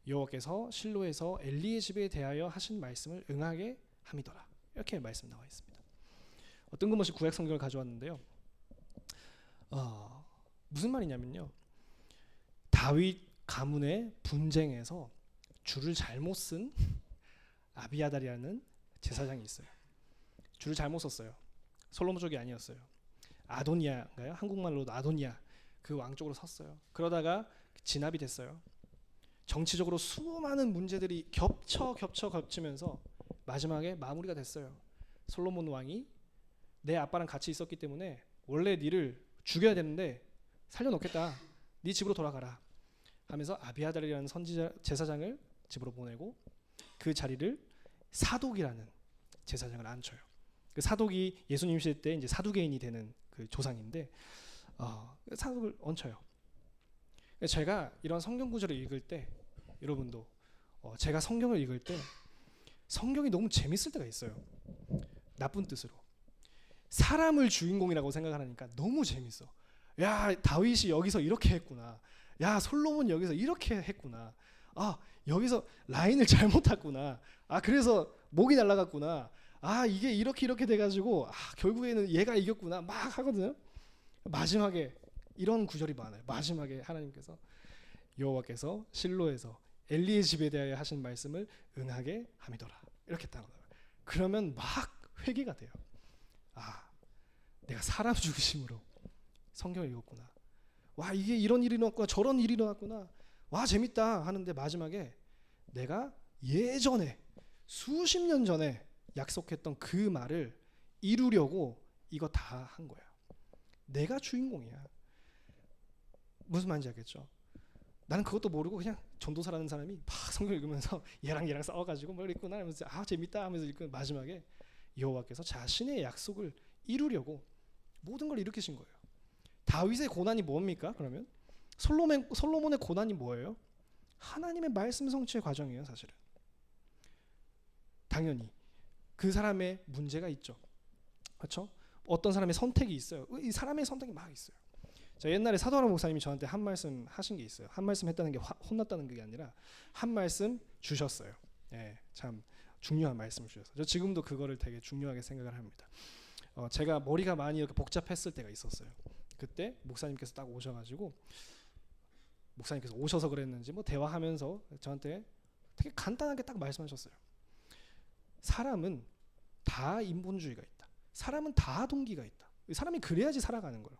여호와께서 실로에서 엘리의 집에 대하여 하신 말씀을 응하게 함이더라. 이렇게 말씀 나와 있습니다. 뜬금없이 구약 성경을 가져왔는데요. 무슨 말이냐면요, 다윗 가문의 분쟁에서 줄을 잘못 쓴 아비아달이라는 제사장이 있어요. 줄을 잘못 썼어요. 솔로몬 쪽이 아니었어요. 아도니아인가요? 한국말로도 아도니아, 그 왕 쪽으로 섰어요. 그러다가 진압이 됐어요. 정치적으로 수많은 문제들이 겹치면서 마지막에 마무리가 됐어요. 솔로몬 왕이 내 아빠랑 같이 있었기 때문에 원래 니를 죽여야 되는데 살려놓겠다. 네 집으로 돌아가라 하면서 아비아달이라는 선지자 제사장을 집으로 보내고 그 자리를 사독이라는 제사장을 앉혀요. 그 사독이 예수님 시대 때 이제 사두개인이 되는 그 조상인데 사독을 얹혀요. 제가 이런 성경 구절을 읽을 때 여러분도 제가 성경을 읽을 때 성경이 너무 재밌을 때가 있어요. 나쁜 뜻으로 사람을 주인공이라고 생각하니까 너무 재밌어. 야, 다윗이 여기서 이렇게 했구나. 야, 솔로몬 여기서 이렇게 했구나. 여기서 라인을 잘못 탔구나. 그래서 목이 날아갔구나. 이게 이렇게 돼가지고 결국에는 얘가 이겼구나 막 하거든요. 마지막에 이런 구절이 많아요. 마지막에 하나님께서 여호와께서 실로에서 엘리의 집에 대하여 하신 말씀을 응하게 함이더라. 이렇게 딱 나와요. 그러면 막 회개가 돼요. 내가 사람 죽으심으로 성경을 읽었구나. 와, 이게 이런 일이 일어났구나, 저런 일이 일어났구나. 와, 재밌다 하는데 마지막에 내가 예전에 수십 년 전에 약속했던 그 말을 이루려고 이거 다 한 거야. 내가 주인공이야. 무슨 말인지 알겠죠? 나는 그것도 모르고 그냥 전도사라는 사람이 막 성경 읽으면서 얘랑 싸워가지고 뭘 읽구나 하면서 재밌다 하면서 읽고 마지막에 여호와께서 자신의 약속을 이루려고 모든 걸 일으키신 거예요. 다윗의 고난이 뭡니까? 그러면 솔로몬의 고난이 뭐예요? 하나님의 말씀 성취의 과정이에요. 사실은 당연히 그 사람의 문제가 있죠. 그렇죠? 어떤 사람의 선택이 있어요. 이 사람의 선택이 막 있어요. 자, 옛날에 사도하라 목사님이 저한테 한 말씀 하신 게 있어요. 한 말씀 했다는 게 혼났다는 게 아니라 한 말씀 주셨어요. 참 중요한 말씀을 주셨어요. 저 지금도 그거를 되게 중요하게 생각을 합니다. 제가 머리가 많이 이렇게 복잡했을 때가 있었어요. 그때 목사님께서 딱 오셔가지고 목사님께서 오셔서 그랬는지 뭐 대화하면서 저한테 되게 간단하게 딱 말씀하셨어요. 사람은 다 인본주의가 있다. 사람은 다 동기가 있다. 사람이 그래야지 살아가는 거예요.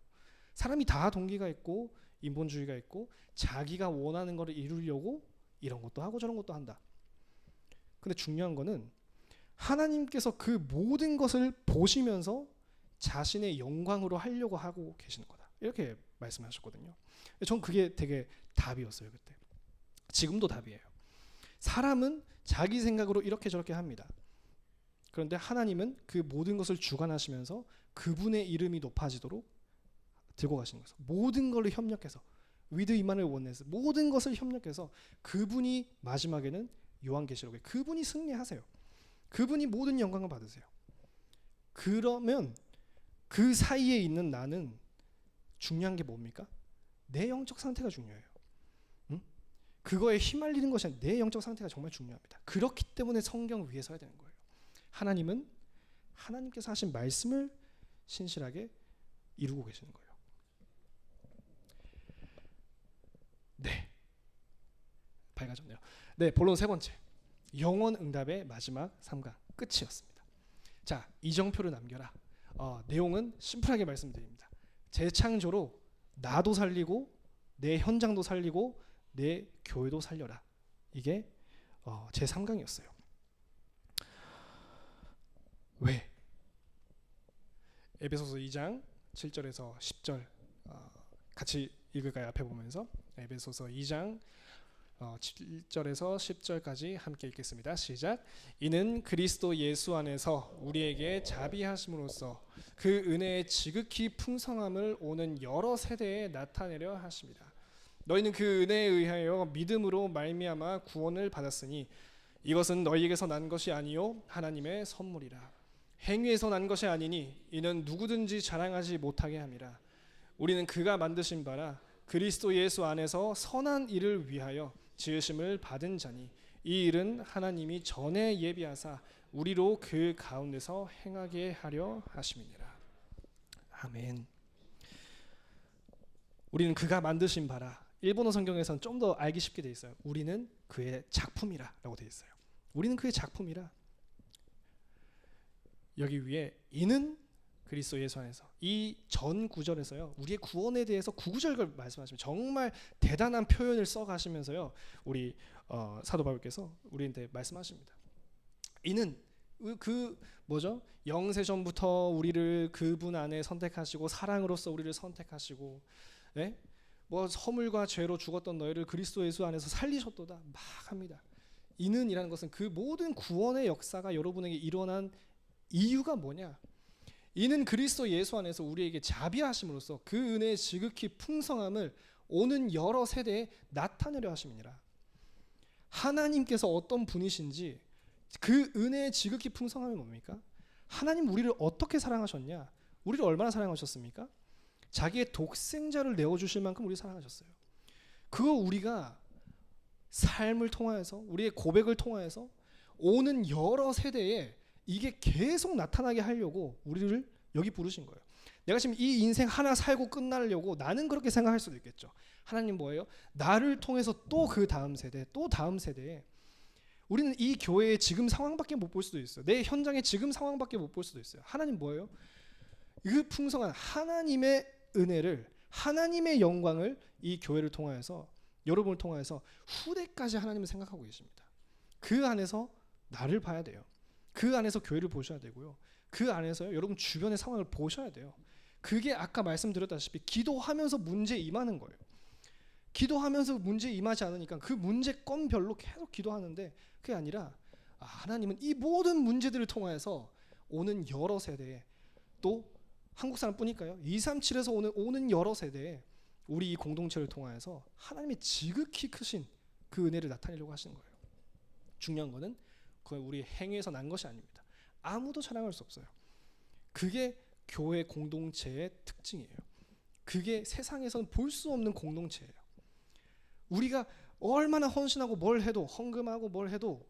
사람이 다 동기가 있고 인본주의가 있고 자기가 원하는 것을 이루려고 이런 것도 하고 저런 것도 한다. 근데 중요한 거는 하나님께서 그 모든 것을 보시면서 자신의 영광으로 하려고 하고 계시는 거다. 이렇게 말씀하셨거든요. 전 그게 되게 답이었어요. 그때. 지금도 답이에요. 사람은 자기 생각으로 이렇게 저렇게 합니다. 그런데 하나님은 그 모든 것을 주관하시면서 그분의 이름이 높아지도록 들고 가시는 거죠. 모든 걸로 협력해서 위드 이만을 원해서 모든 것을 협력해서 그분이 마지막에는 요한계시록에 그분이 승리하세요. 그분이 모든 영광을 받으세요. 그러면 그 사이에 있는 나는 중요한 게 뭡니까? 내 영적 상태가 중요해요. 응? 그거에 휘말리는 것이 아니라 내 영적 상태가 정말 중요합니다. 그렇기 때문에 성경 위에 서야 되는 거예요. 하나님은 하나님께서 하신 말씀을 신실하게 이루고 계시는 거예요. 네, 밝아졌네요. 네, 본론 세 번째, 영원 응답의 마지막 3강 끝이었습니다. 자, 이정표를 남겨라. 내용은 심플하게 말씀드립니다. 재창조로 나도 살리고 내 현장도 살리고 내 교회도 살려라. 이게 제 3강이었어요. 왜? 에베소서 2장 7절에서 10절 같이 읽을까요? 앞에 보면서 에베소서 2장 7절에서 10절까지 함께 읽겠습니다. 시작. 이는 그리스도 예수 안에서 우리에게 자비하심으로써 그 은혜의 지극히 풍성함을 오는 여러 세대에 나타내려 하십니다. 너희는 그 은혜에 의하여 믿음으로 말미암아 구원을 받았으니 이것은 너희에게서 난 것이 아니요 하나님의 선물이라. 행위에서 난 것이 아니니 이는 누구든지 자랑하지 못하게 함이라. 우리는 그가 만드신 바라 그리스도 예수 안에서 선한 일을 위하여 지으심을 받은 자니 이 일은 하나님이 전에 예비하사 우리로 그 가운데서 행하게 하려 하심이니라. 아멘. 우리는 그가 만드신 바라. 일본어 성경에서는 좀 더 알기 쉽게 돼 있어요. 우리는 그의 작품이라라고 돼 있어요. 우리는 그의 작품이라. 여기 위에 이는 그리스도 예수 안에서 이 전 구절에서요 우리의 구원에 대해서 구구절절 말씀하시면 정말 대단한 표현을 써가시면서요 우리 사도 바울께서 우리한테 말씀하십니다. 이는 그 뭐죠? 영세전부터 우리를 그분 안에 선택하시고 사랑으로서 우리를 선택하시고, 네? 뭐 허물과 죄로 죽었던 너희를 그리스도 예수 안에서 살리셨도다 막 합니다. 이는이라는 것은 그 모든 구원의 역사가 여러분에게 일어난 이유가 뭐냐? 이는 그리스도 예수 안에서 우리에게 자비하심으로써 그 은혜의 지극히 풍성함을 오는 여러 세대에 나타내려 하심이니라. 하나님께서 어떤 분이신지 그 은혜의 지극히 풍성함이 뭡니까? 하나님 우리를 어떻게 사랑하셨냐? 우리를 얼마나 사랑하셨습니까? 자기의 독생자를 내어주실 만큼 우리 사랑하셨어요. 그거 우리가 삶을 통하여서 우리의 고백을 통하여서 오는 여러 세대에 이게 계속 나타나게 하려고 우리를 여기 부르신 거예요. 내가 지금 이 인생 하나 살고 끝나려고 나는 그렇게 생각할 수도 있겠죠. 하나님 뭐예요? 나를 통해서 또 그 다음 세대, 또 다음 세대에 우리는 이 교회의 지금 상황밖에 못 볼 수도 있어요. 내 현장의 지금 상황밖에 못 볼 수도 있어요. 하나님 뭐예요? 그 풍성한 하나님의 은혜를, 하나님의 영광을 이 교회를 통하여서, 여러분을 통하여서 후대까지 하나님을 생각하고 계십니다. 그 안에서 나를 봐야 돼요. 그 안에서 교회를 보셔야 되고요. 그 안에서요 여러분 주변의 상황을 보셔야 돼요. 그게 아까 말씀드렸다시피 기도하면서 문제 임하는 거예요. 기도하면서 문제 임하지 않으니까 그 문제건별로 계속 기도하는데 그게 아니라 하나님은 이 모든 문제들을 통해서 오는 여러 세대에, 또 한국 사람뿐일까요? 237에서 오는 여러 세대에 우리 이 공동체를 통하여서 하나님의 지극히 크신 그 은혜를 나타내려고 하시는 거예요. 중요한 거는 그건 우리 행위에서 난 것이 아닙니다. 아무도 자랑할 수 없어요. 그게 교회 공동체의 특징이에요. 그게 세상에서는 볼 수 없는 공동체예요. 우리가 얼마나 헌신하고 뭘 해도, 헌금하고 뭘 해도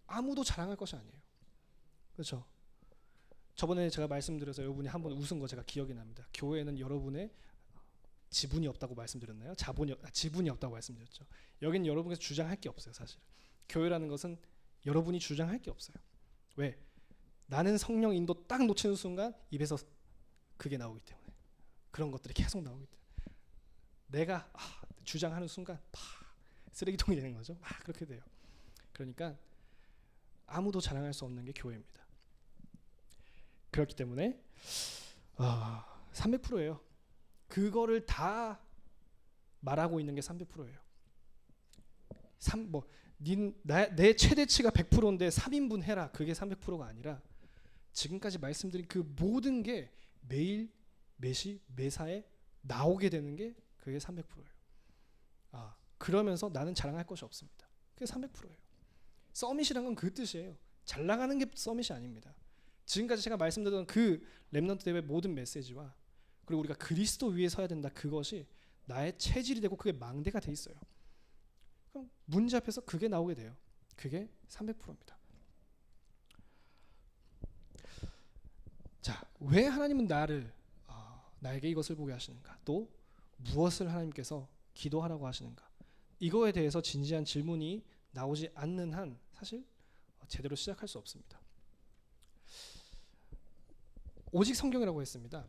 아무도 자랑할 것이 아니에요. 그렇죠? 저번에 제가 말씀드려서 여러분이 한번 웃은 거 제가 기억이 납니다. 교회는 여러분의 지분이 없다고 말씀드렸나요? 지분이 없다고 말씀드렸죠. 여기는 여러분께서 주장할 게 없어요. 사실 교회라는 것은 여러분이 주장할 게 없어요. 왜? 나는 성령 인도 딱 놓치는 순간 입에서 그게 나오기 때문에, 그런 것들이 계속 나오기 때문에 내가 주장하는 순간 쓰레기통이 되는 거죠. 막 그렇게 돼요. 그러니까 아무도 자랑할 수 없는 게 교회입니다. 그렇기 때문에 300%예요. 그거를 다 말하고 있는 게 300%예요. 내 최대치가 100%인데 3인분 해라. 그게 300%가 아니라 지금까지 말씀드린 그 모든 게 매일 매시 매사에 나오게 되는 게 그게 300%예요. 그러면서 나는 자랑할 것이 없습니다. 그게 300%예요. 서밋이란 건 그 뜻이에요. 잘 나가는 게 서밋이 아닙니다. 지금까지 제가 말씀드렸던 그 렘넌트 대회 모든 메시지와 그리고 우리가 그리스도 위에 서야 된다. 그것이 나의 체질이 되고 그게 망대가 돼 있어요. 그럼 문제 앞에서 그게 나오게 돼요. 그게 300%입니다. 자, 왜 하나님은 나에게 이것을 보게 하시는가? 또 무엇을 하나님께서 기도하라고 하시는가? 이거에 대해서 진지한 질문이 나오지 않는 한 사실 제대로 시작할 수 없습니다. 오직 성경이라고 했습니다.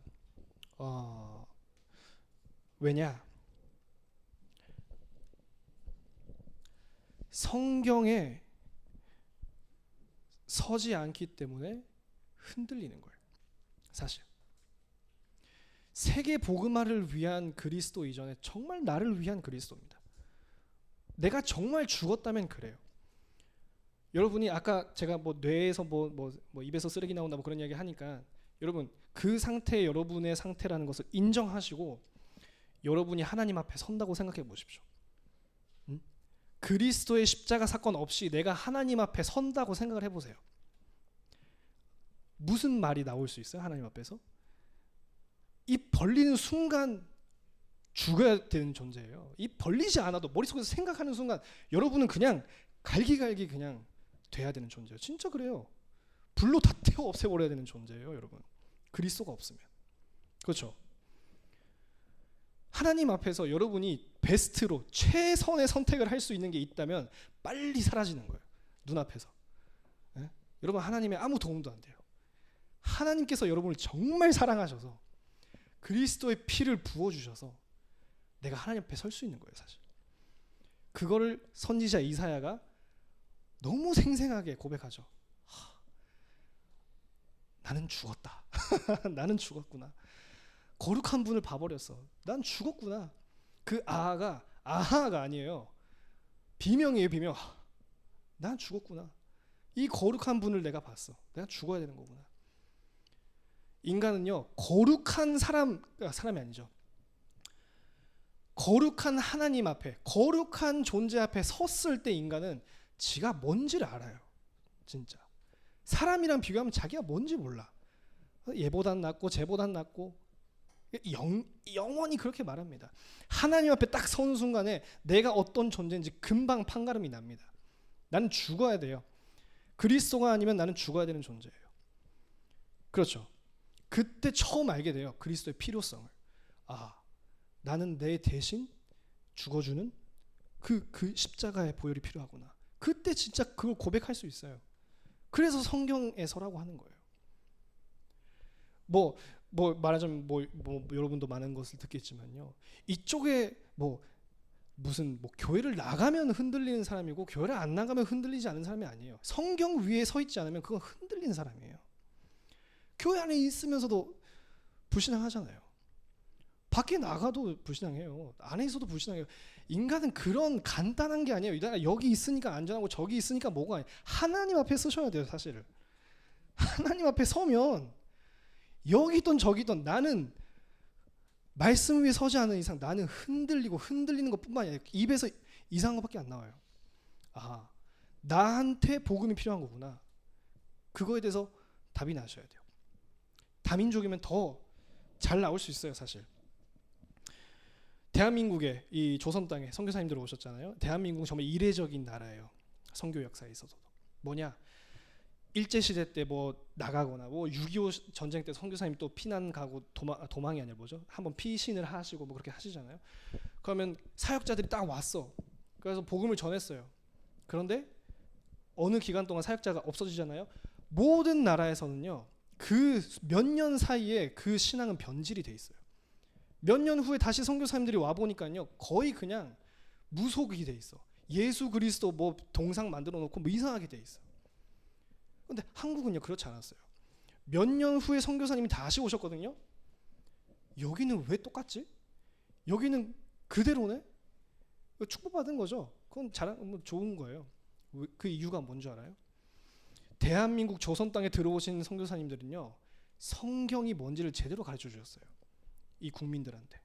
왜냐? 성경에 서지 않기 때문에 흔들리는 거예요. 사실 세계 복음화를 위한 그리스도 이전에 정말 나를 위한 그리스도입니다. 내가 정말 죽었다면 그래요. 여러분이 아까 제가 뇌에서 입에서 쓰레기 나온다 그런 이야기 하니까 여러분 그 상태 여러분의 상태라는 것을 인정하시고 여러분이 하나님 앞에 선다고 생각해 보십시오. 그리스도의 십자가 사건 없이 내가 하나님 앞에 선다고 생각을 해보세요. 무슨 말이 나올 수 있어요? 하나님 앞에서 입 벌리는 순간 죽어야 되는 존재예요. 입 벌리지 않아도 머릿속에서 생각하는 순간 여러분은 그냥 갈기갈기 그냥 돼야 되는 존재예요. 진짜 그래요. 불로 다 태워 없애버려야 되는 존재예요. 여러분 그리스도가 없으면. 그렇죠? 하나님 앞에서 여러분이 베스트로 최선의 선택을 할 수 있는 게 있다면 빨리 사라지는 거예요. 눈앞에서. 네? 여러분 하나님의 아무 도움도 안 돼요. 하나님께서 여러분을 정말 사랑하셔서 그리스도의 피를 부어주셔서 내가 하나님 앞에 설 수 있는 거예요. 사실 그거를 선지자 이사야가 너무 생생하게 고백하죠. 나는 죽었다. 나는 죽었구나. 거룩한 분을 봐버렸어. 난 죽었구나. 그 아하가 아니에요. 비명이에요. 비명. 난 죽었구나. 이 거룩한 분을 내가 봤어. 내가 죽어야 되는 거구나. 인간은요 거룩한 사람이 아니죠. 거룩한 하나님 앞에 거룩한 존재 앞에 섰을 때 인간은 지가 뭔지를 알아요. 진짜 사람이랑 비교하면 자기가 뭔지 몰라. 얘보단 낫고 쟤보단 낫고 영원히 그렇게 말합니다. 하나님 앞에 딱 서는 순간에 내가 어떤 존재인지 금방 판가름이 납니다. 나는 죽어야 돼요. 그리스도가 아니면 나는 죽어야 되는 존재예요. 그렇죠. 그때 처음 알게 돼요. 그리스도의 필요성을. 나는 내 대신 죽어주는 그 십자가의 보혈이 필요하구나. 그때 진짜 그걸 고백할 수 있어요. 그래서 성경에서라고 하는 거예요. 말하자면 여러분도 많은 것을 듣겠지만요. 이쪽에 무슨 교회를 나가면 흔들리는 사람이고 교회를 안 나가면 흔들리지 않는 사람이 아니에요. 성경 위에 서 있지 않으면 그건 흔들리는 사람이에요. 교회 안에 있으면서도 불신앙하잖아요. 밖에 나가도 불신앙해요. 안에 있어도 불신앙해요. 인간은 그런 간단한 게 아니에요. 내가 여기 있으니까 안전하고 저기 있으니까 뭐가 아니에요. 하나님 앞에 서셔야 돼요. 사실은 하나님 앞에 서면 여기든 저기든 나는 말씀 위에 서지 않은 이상 나는 흔들리는 것뿐만 아니라 입에서 이상한 것밖에 안 나와요. 나한테 복음이 필요한 거구나. 그거에 대해서 답이 나셔야 돼요. 다민족이면 더 잘 나올 수 있어요. 사실 대한민국에 이 조선 땅에 선교사님들 오셨잖아요. 대한민국은 정말 이례적인 나라예요. 선교 역사에 있어서도. 뭐냐? 일제시대 때 나가거나 6.25 전쟁 때 선교사님 또 피난 가고 도망이 아니라 한번 피신을 하시고 그렇게 하시잖아요. 그러면 사역자들이 딱 왔어. 그래서 복음을 전했어요. 그런데 어느 기간 동안 사역자가 없어지잖아요. 모든 나라에서는요. 그 몇 년 사이에 그 신앙은 변질이 돼 있어요. 몇 년 후에 다시 선교사님들이 와 보니까요. 거의 그냥 무속이 돼 있어. 예수 그리스도 뭐 동상 만들어 놓고 뭐 이상하게 돼 있어. 근데 한국은요 그렇지 않았어요. 몇 년 후에 선교사님이 다시 오셨거든요. 여기는 왜 똑같지? 여기는 그대로네? 축복받은 거죠. 그건 뭐 좋은 거예요. 그 이유가 뭔지 알아요? 대한민국 조선 땅에 들어오신 선교사님들은요 성경이 뭔지를 제대로 가르쳐 주셨어요. 이 국민들한테.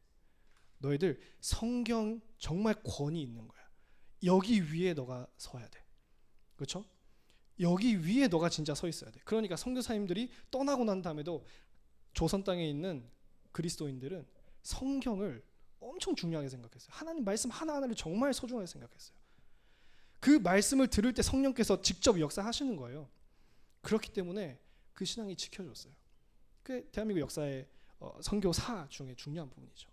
너희들 성경 정말 권위 있는 거야. 여기 위에 너가 서야 돼. 그렇죠? 여기 위에 너가 진짜 서 있어야 돼. 그러니까 선교사님들이 떠나고 난 다음에도 조선 땅에 있는 그리스도인들은 성경을 엄청 중요하게 생각했어요. 하나님 말씀 하나하나를 정말 소중하게 생각했어요. 그 말씀을 들을 때 성령께서 직접 역사하시는 거예요. 그렇기 때문에 그 신앙이 지켜졌어요. 그 대한민국 역사의 선교사 중에 중요한 부분이죠.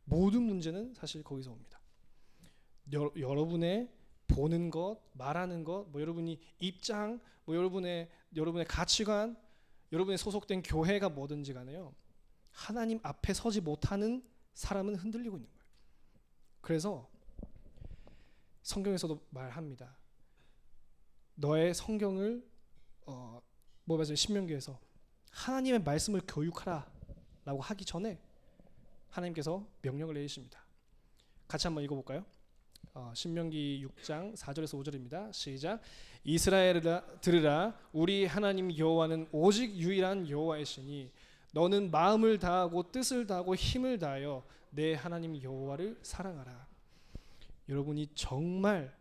모든 문제는 사실 거기서 옵니다. 여러분의 보는 것, 말하는 것, 뭐 여러분이 입장, 뭐 여러분의 가치관, 여러분의 소속된 교회가 뭐든지 간에요. 하나님 앞에 서지 못하는 사람은 흔들리고 있는 거예요. 그래서 성경에서도 말합니다. 너의 성경을 뭐 맞아요? 신명기에서 하나님의 말씀을 교육하라라고 하기 전에 하나님께서 명령을 내리십니다. 같이 한번 읽어볼까요? 신명기 6장 4절에서 5절입니다. 시작. 이스라엘아 들으라. 우리 하나님 여호와는 오직 유일한 여호와이시니 너는 마음을 다하고 뜻을 다하고 힘을 다하여 내 하나님 여호와를 사랑하라. 여러분이 정말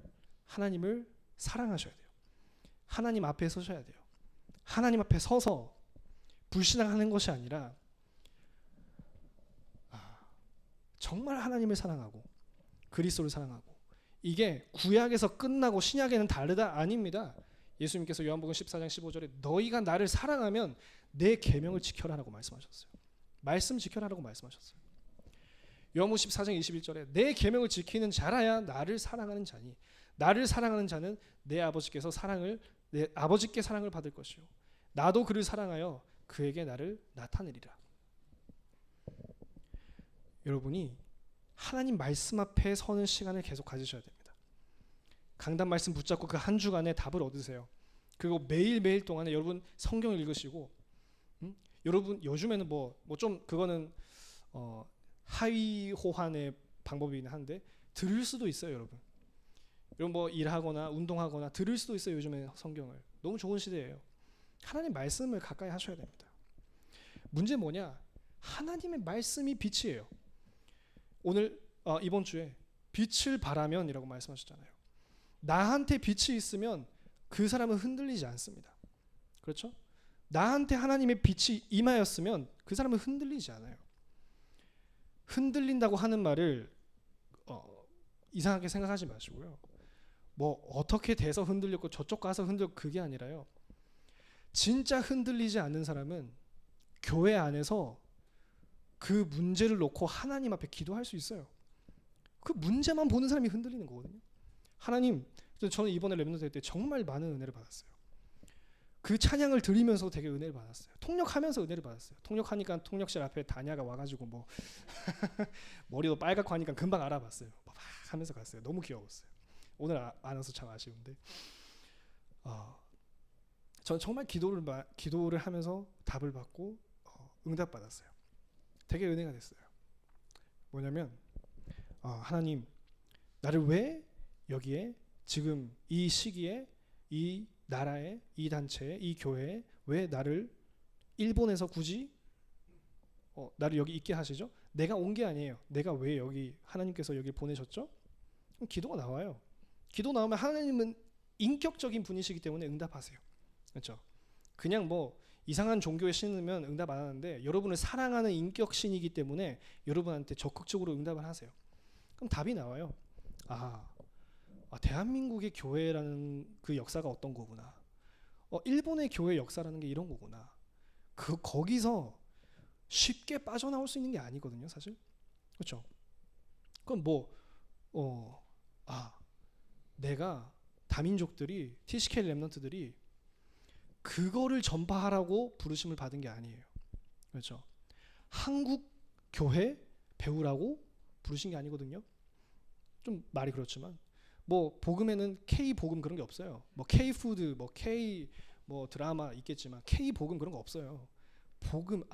하나님을 사랑하셔야 돼요. 하나님 앞에 서셔야 돼요. 하나님 앞에 서서 불신앙하는 것이 아니라 정말 하나님을 사랑하고 그리스도를 사랑하고, 이게 구약에서 끝나고 신약에는 다르다? 아닙니다. 예수님께서 요한복음 14장 15절에 너희가 나를 사랑하면 내 계명을 지켜라라고 말씀하셨어요. 말씀 지켜라라고 말씀하셨어요. 요한복음 14장 21절에 내 계명을 지키는 자라야 나를 사랑하는 자니 나를 사랑하는 자는 내 아버지께 사랑을 받을 것이요 나도 그를 사랑하여 그에게 나를 나타내리라. 여러분이 하나님 말씀 앞에 서는 시간을 계속 가지셔야 됩니다. 강단 말씀 붙잡고 그 한 주간에 답을 얻으세요. 그리고 매일매일 동안에 여러분 성경을 읽으시고, 여러분 요즘에는 뭐 좀 그거는 하위 호환의 방법이긴 한데 들을 수도 있어요. 여러분 뭐 일하거나 운동하거나 들을 수도 있어요. 요즘에 성경을 너무 좋은 시대예요. 하나님 말씀을 가까이 하셔야 됩니다. 문제 뭐냐? 하나님의 말씀이 빛이에요. 오늘 이번 주에 빛을 발하면이라고 말씀하셨잖아요. 나한테 빛이 있으면 그 사람은 흔들리지 않습니다. 그렇죠? 나한테 하나님의 빛이 임하였으면 그 사람은 흔들리지 않아요. 흔들린다고 하는 말을 이상하게 생각하지 마시고요. 뭐 어떻게 돼서 흔들렸고 저쪽 가서 흔들렸고 그게 아니라요. 진짜 흔들리지 않는 사람은 교회 안에서 그 문제를 놓고 하나님 앞에 기도할 수 있어요. 그 문제만 보는 사람이 흔들리는 거거든요. 하나님, 저는 이번에 렘넌트 때 정말 많은 은혜를 받았어요. 그 찬양을 드리면서 되게 은혜를 받았어요. 통역하면서 은혜를 받았어요. 통역하니까 통역실 앞에 다냐가 와가지고 뭐 머리도 빨갛고 하니까 금방 알아봤어요. 막 하면서 갔어요. 너무 귀여웠어요. 오늘 안 와서 참 아쉬운데, 저는 정말 기도를 하면서 답을 받고 응답 받았어요. 되게 은혜가 됐어요. 뭐냐면 하나님, 나를 왜 여기에 지금 이 시기에 이 나라에 이 단체에 이 교회에 왜 나를 일본에서 굳이 나를 여기 있게 하시죠? 내가 온 게 아니에요. 내가 왜 여기 하나님께서 여기 보내셨죠? 그럼 기도가 나와요. 기도 나오면 하나님은 인격적인 분이시기 때문에 응답하세요. 그렇죠? 그냥 뭐 이상한 종교에 신으면 응답 안 하는데 여러분을 사랑하는 인격신이기 때문에 여러분한테 적극적으로 응답을 하세요. 그럼 답이 나와요. 대한민국의 교회라는 그 역사가 어떤 거구나. 일본의 교회 역사라는 게 이런 거구나. 거기서 쉽게 빠져나올 수 있는 게 아니거든요, 사실. 그렇죠? 그럼 내가 다민족들이 TCK 렘넌트들이 그거를 전파하라고 부르심을 받은 게 아니에요. 그렇죠? 한국 교회 배우라고 부르신 게 아니거든요. 좀 말이 그렇지만 뭐 복음에는 K 복음 그런 게 없어요. 뭐 K 푸드, 뭐 K 뭐 드라마 있겠지만 K 복음 그런 거 없어요. 복음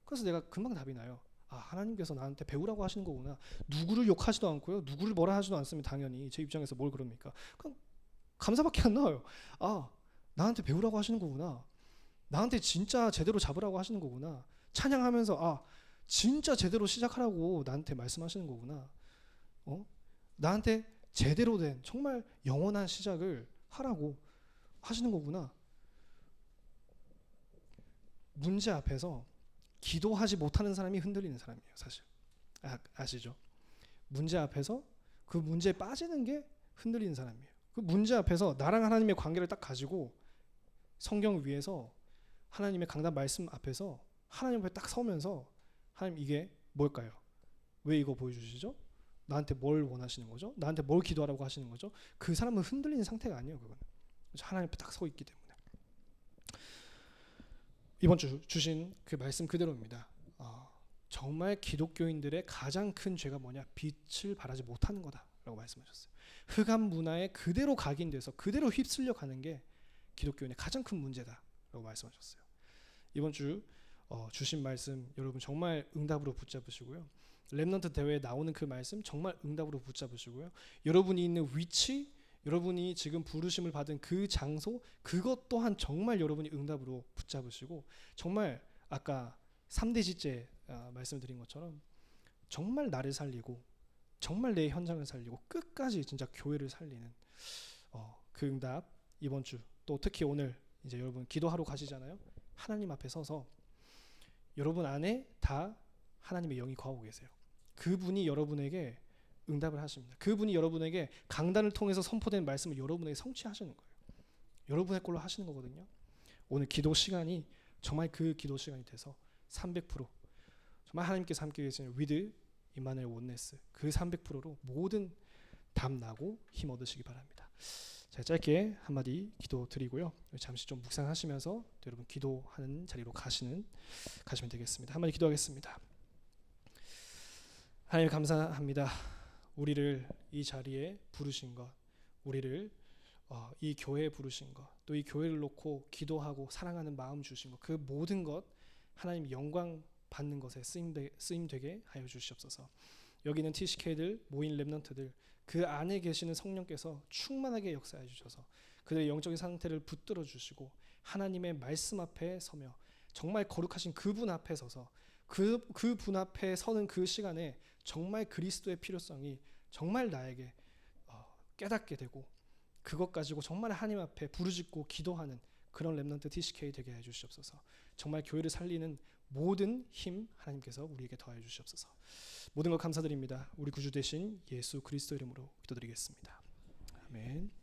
그래서 내가 금방 답이 나요. 하나님께서 나한테 배우라고 하시는 거구나. 누구를 욕하지도 않고요. 누구를 뭐라 하지도 않습니다. 당연히 제 입장에서 뭘 그럽니까? 그냥 감사밖에 안 나와요. 나한테 배우라고 하시는 거구나. 나한테 진짜 제대로 잡으라고 하시는 거구나. 찬양하면서 진짜 제대로 시작하라고 나한테 말씀하시는 거구나. 나한테 제대로 된 정말 영원한 시작을 하라고 하시는 거구나. 문제 앞에서 기도하지 못하는 사람이 흔들리는 사람이에요. 사실 아시죠? 문제 앞에서 그 문제에 빠지는 게 흔들리는 사람이에요. 그 문제 앞에서 나랑 하나님의 관계를 딱 가지고 성경 위에서 하나님의 강단 말씀 앞에서 하나님 앞에 딱 서면서 하나님 이게 뭘까요? 왜 이거 보여주시죠? 나한테 뭘 원하시는 거죠? 나한테 뭘 기도하라고 하시는 거죠? 그 사람은 흔들리는 상태가 아니에요. 그건 하나님 앞에 딱 서 있기 때문에. 이번 주 주신 그 말씀 그대로입니다. 정말 기독교인들의 가장 큰 죄가 뭐냐? 빛을 발하지 못하는 거다라고 말씀하셨어요. 흑암 문화에 그대로 각인돼서 그대로 휩쓸려 가는 게 기독교인의 가장 큰 문제다라고 말씀하셨어요. 이번 주 주신 말씀 여러분 정말 응답으로 붙잡으시고요. 렘넌트 대회에 나오는 그 말씀 정말 응답으로 붙잡으시고요. 여러분이 있는 위치, 여러분이 지금 부르심을 받은 그 장소, 그것 또한 정말 여러분이 응답으로 붙잡으시고 정말 아까 3대 지체 말씀드린 것처럼 정말 나를 살리고 정말 내 현장을 살리고 끝까지 진짜 교회를 살리는 그 응답 이번 주 또 특히 오늘 이제 여러분 기도하러 가시잖아요. 하나님 앞에 서서 여러분 안에 다 하나님의 영이 거하고 계세요. 그분이 여러분에게 응답을 하십니다. 그분이 여러분에게 강단을 통해서 선포된 말씀을 여러분에게 성취하시는 거예요. 여러분의 걸로 하시는 거거든요. 오늘 기도 시간이 정말 그 기도 시간이 돼서 300% 정말 하나님께서 함께 계시는 위드 임마누엘 원네스 그 300%로 모든 답 나고 힘 얻으시기 바랍니다. 자, 짧게 한마디 기도 드리고요. 잠시 좀 묵상하시면서 여러분 기도하는 자리로 가시면 되겠습니다. 한마디 기도하겠습니다. 하나님 감사합니다. 우리를 이 자리에 부르신 것, 우리를 이 교회에 부르신 것, 또 이 교회를 놓고 기도하고 사랑하는 마음 주신 것, 그 모든 것 하나님 영광 받는 것에 쓰임 되게 하여 주시옵소서. 여기 있는 TCK들 모인 렘넌트들 그 안에 계시는 성령께서 충만하게 역사해 주셔서 그들의 영적인 상태를 붙들어 주시고 하나님의 말씀 앞에 서며 정말 거룩하신 그분 앞에 서서 그분 앞에 서는 그 시간에 정말 그리스도의 필요성이 정말 나에게 깨닫게 되고 그것 가지고 정말 하나님 앞에 부르짖고 기도하는 그런 렘넌트 TCK 되게 해 주시옵소서. 정말 교회를 살리는 모든 힘 하나님께서 우리에게 더해 주시옵소서. 모든 것 감사드립니다. 우리 구주 되신 예수 그리스도 이름으로 기도드리겠습니다. 아멘.